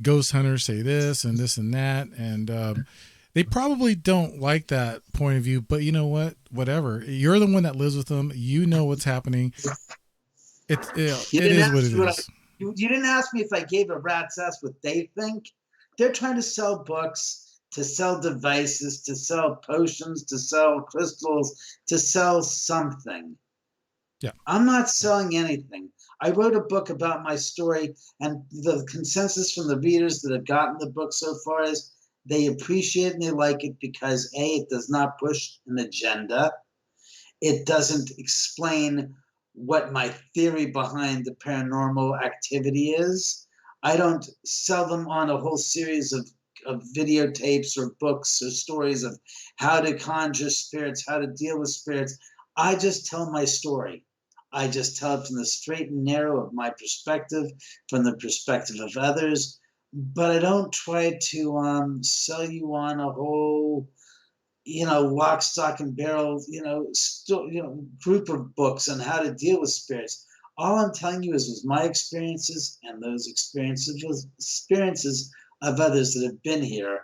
ghost hunters say this and this and that. And they probably don't like that point of view, but you know what? Whatever. You're the one that lives with them. You know what's happening. It is what it is. You didn't ask me if I gave a rat's ass what they think. They're trying to sell books, to sell devices, to sell potions, to sell crystals, to sell something. Yeah. I'm not selling anything. I wrote a book about my story, and the consensus from the readers that have gotten the book so far is they appreciate and they like it because A, it does not push an agenda. It doesn't explain what my theory behind the paranormal activity is. I don't sell them on a whole series of videotapes or books or stories of how to conjure spirits, how to deal with spirits. I just tell my story. I just tell it from the straight and narrow of my perspective, from the perspective of others. But I don't try to sell you on a whole, lock, stock, and barrel, group of books on how to deal with spirits. All I'm telling you is my experiences and those experiences of others that have been here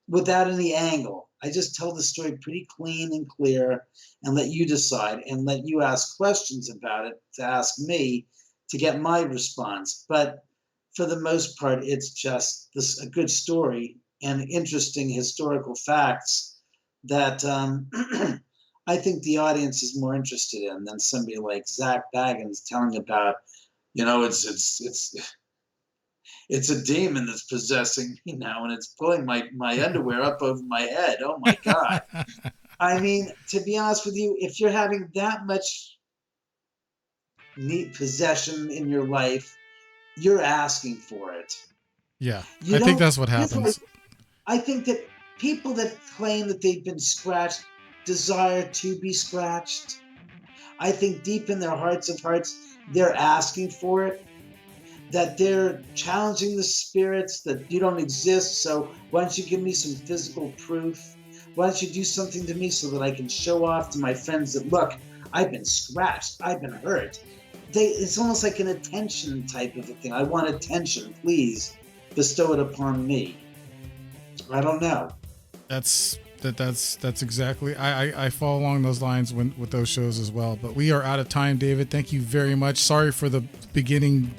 without any angle. I just tell the story pretty clean and clear and let you decide and let you ask questions about it to ask me to get my response. But for the most part, it's just a good story and interesting historical facts that I think the audience is more interested in than somebody like Zach Baggins telling about, it's a demon that's possessing me now, and it's pulling my underwear up over my head. Oh my God. I mean, to be honest with you, if you're having that much neat possession in your life, you're asking for it. Yeah, I think that's what happens. I think that people that claim that they've been scratched desire to be scratched. I think deep in their hearts of hearts, they're asking for it. That they're challenging the spirits that you don't exist. So why don't you give me some physical proof? Why don't you do something to me so that I can show off to my friends that, look, I've been scratched, I've been hurt. It's almost like an attention type of a thing. I want attention, please bestow it upon me. I don't know. That's exactly. I fall along those lines with those shows as well. But we are out of time, David. Thank you very much. Sorry for the beginning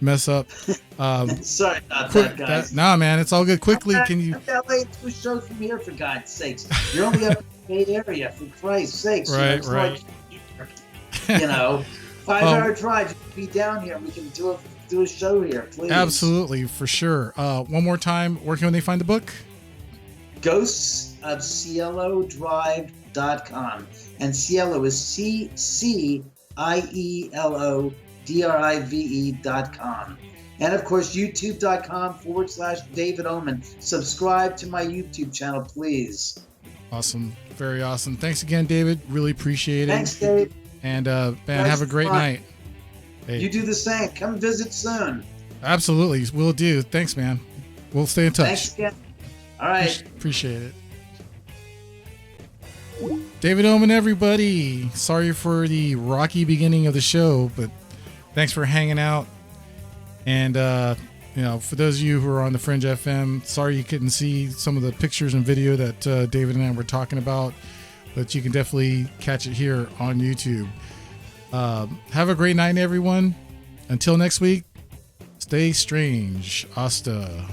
mess up. Sorry about that, guys. Nah, man, it's all good. Quickly, can you? LA 2 shows from here, for God's sakes. You're only up in the Bay Area, for Christ's sakes. Right. Like, 5-hour drive. You can be down here. We can do a show here, please. Absolutely, for sure. One more time, where can they find the book? Ghosts of CieloDrive.com. And Cielo is CCIELODRIVE.com. And of course, youtube.com/David Oman. Subscribe to my YouTube channel, please. Awesome. Very awesome. Thanks again, David. Really appreciate it. Thanks, Dave. And man, have a great night. Hey. You do the same. Come visit soon. Absolutely. Will do. Thanks, man. We'll stay in touch. Thanks again. All right. Appreciate it. David Oman, everybody. Sorry for the rocky beginning of the show, but thanks for hanging out. And, for those of you who are on the Fringe FM, sorry you couldn't see some of the pictures and video that David and I were talking about, but you can definitely catch it here on YouTube. Have a great night, everyone. Until next week, stay strange. Hasta.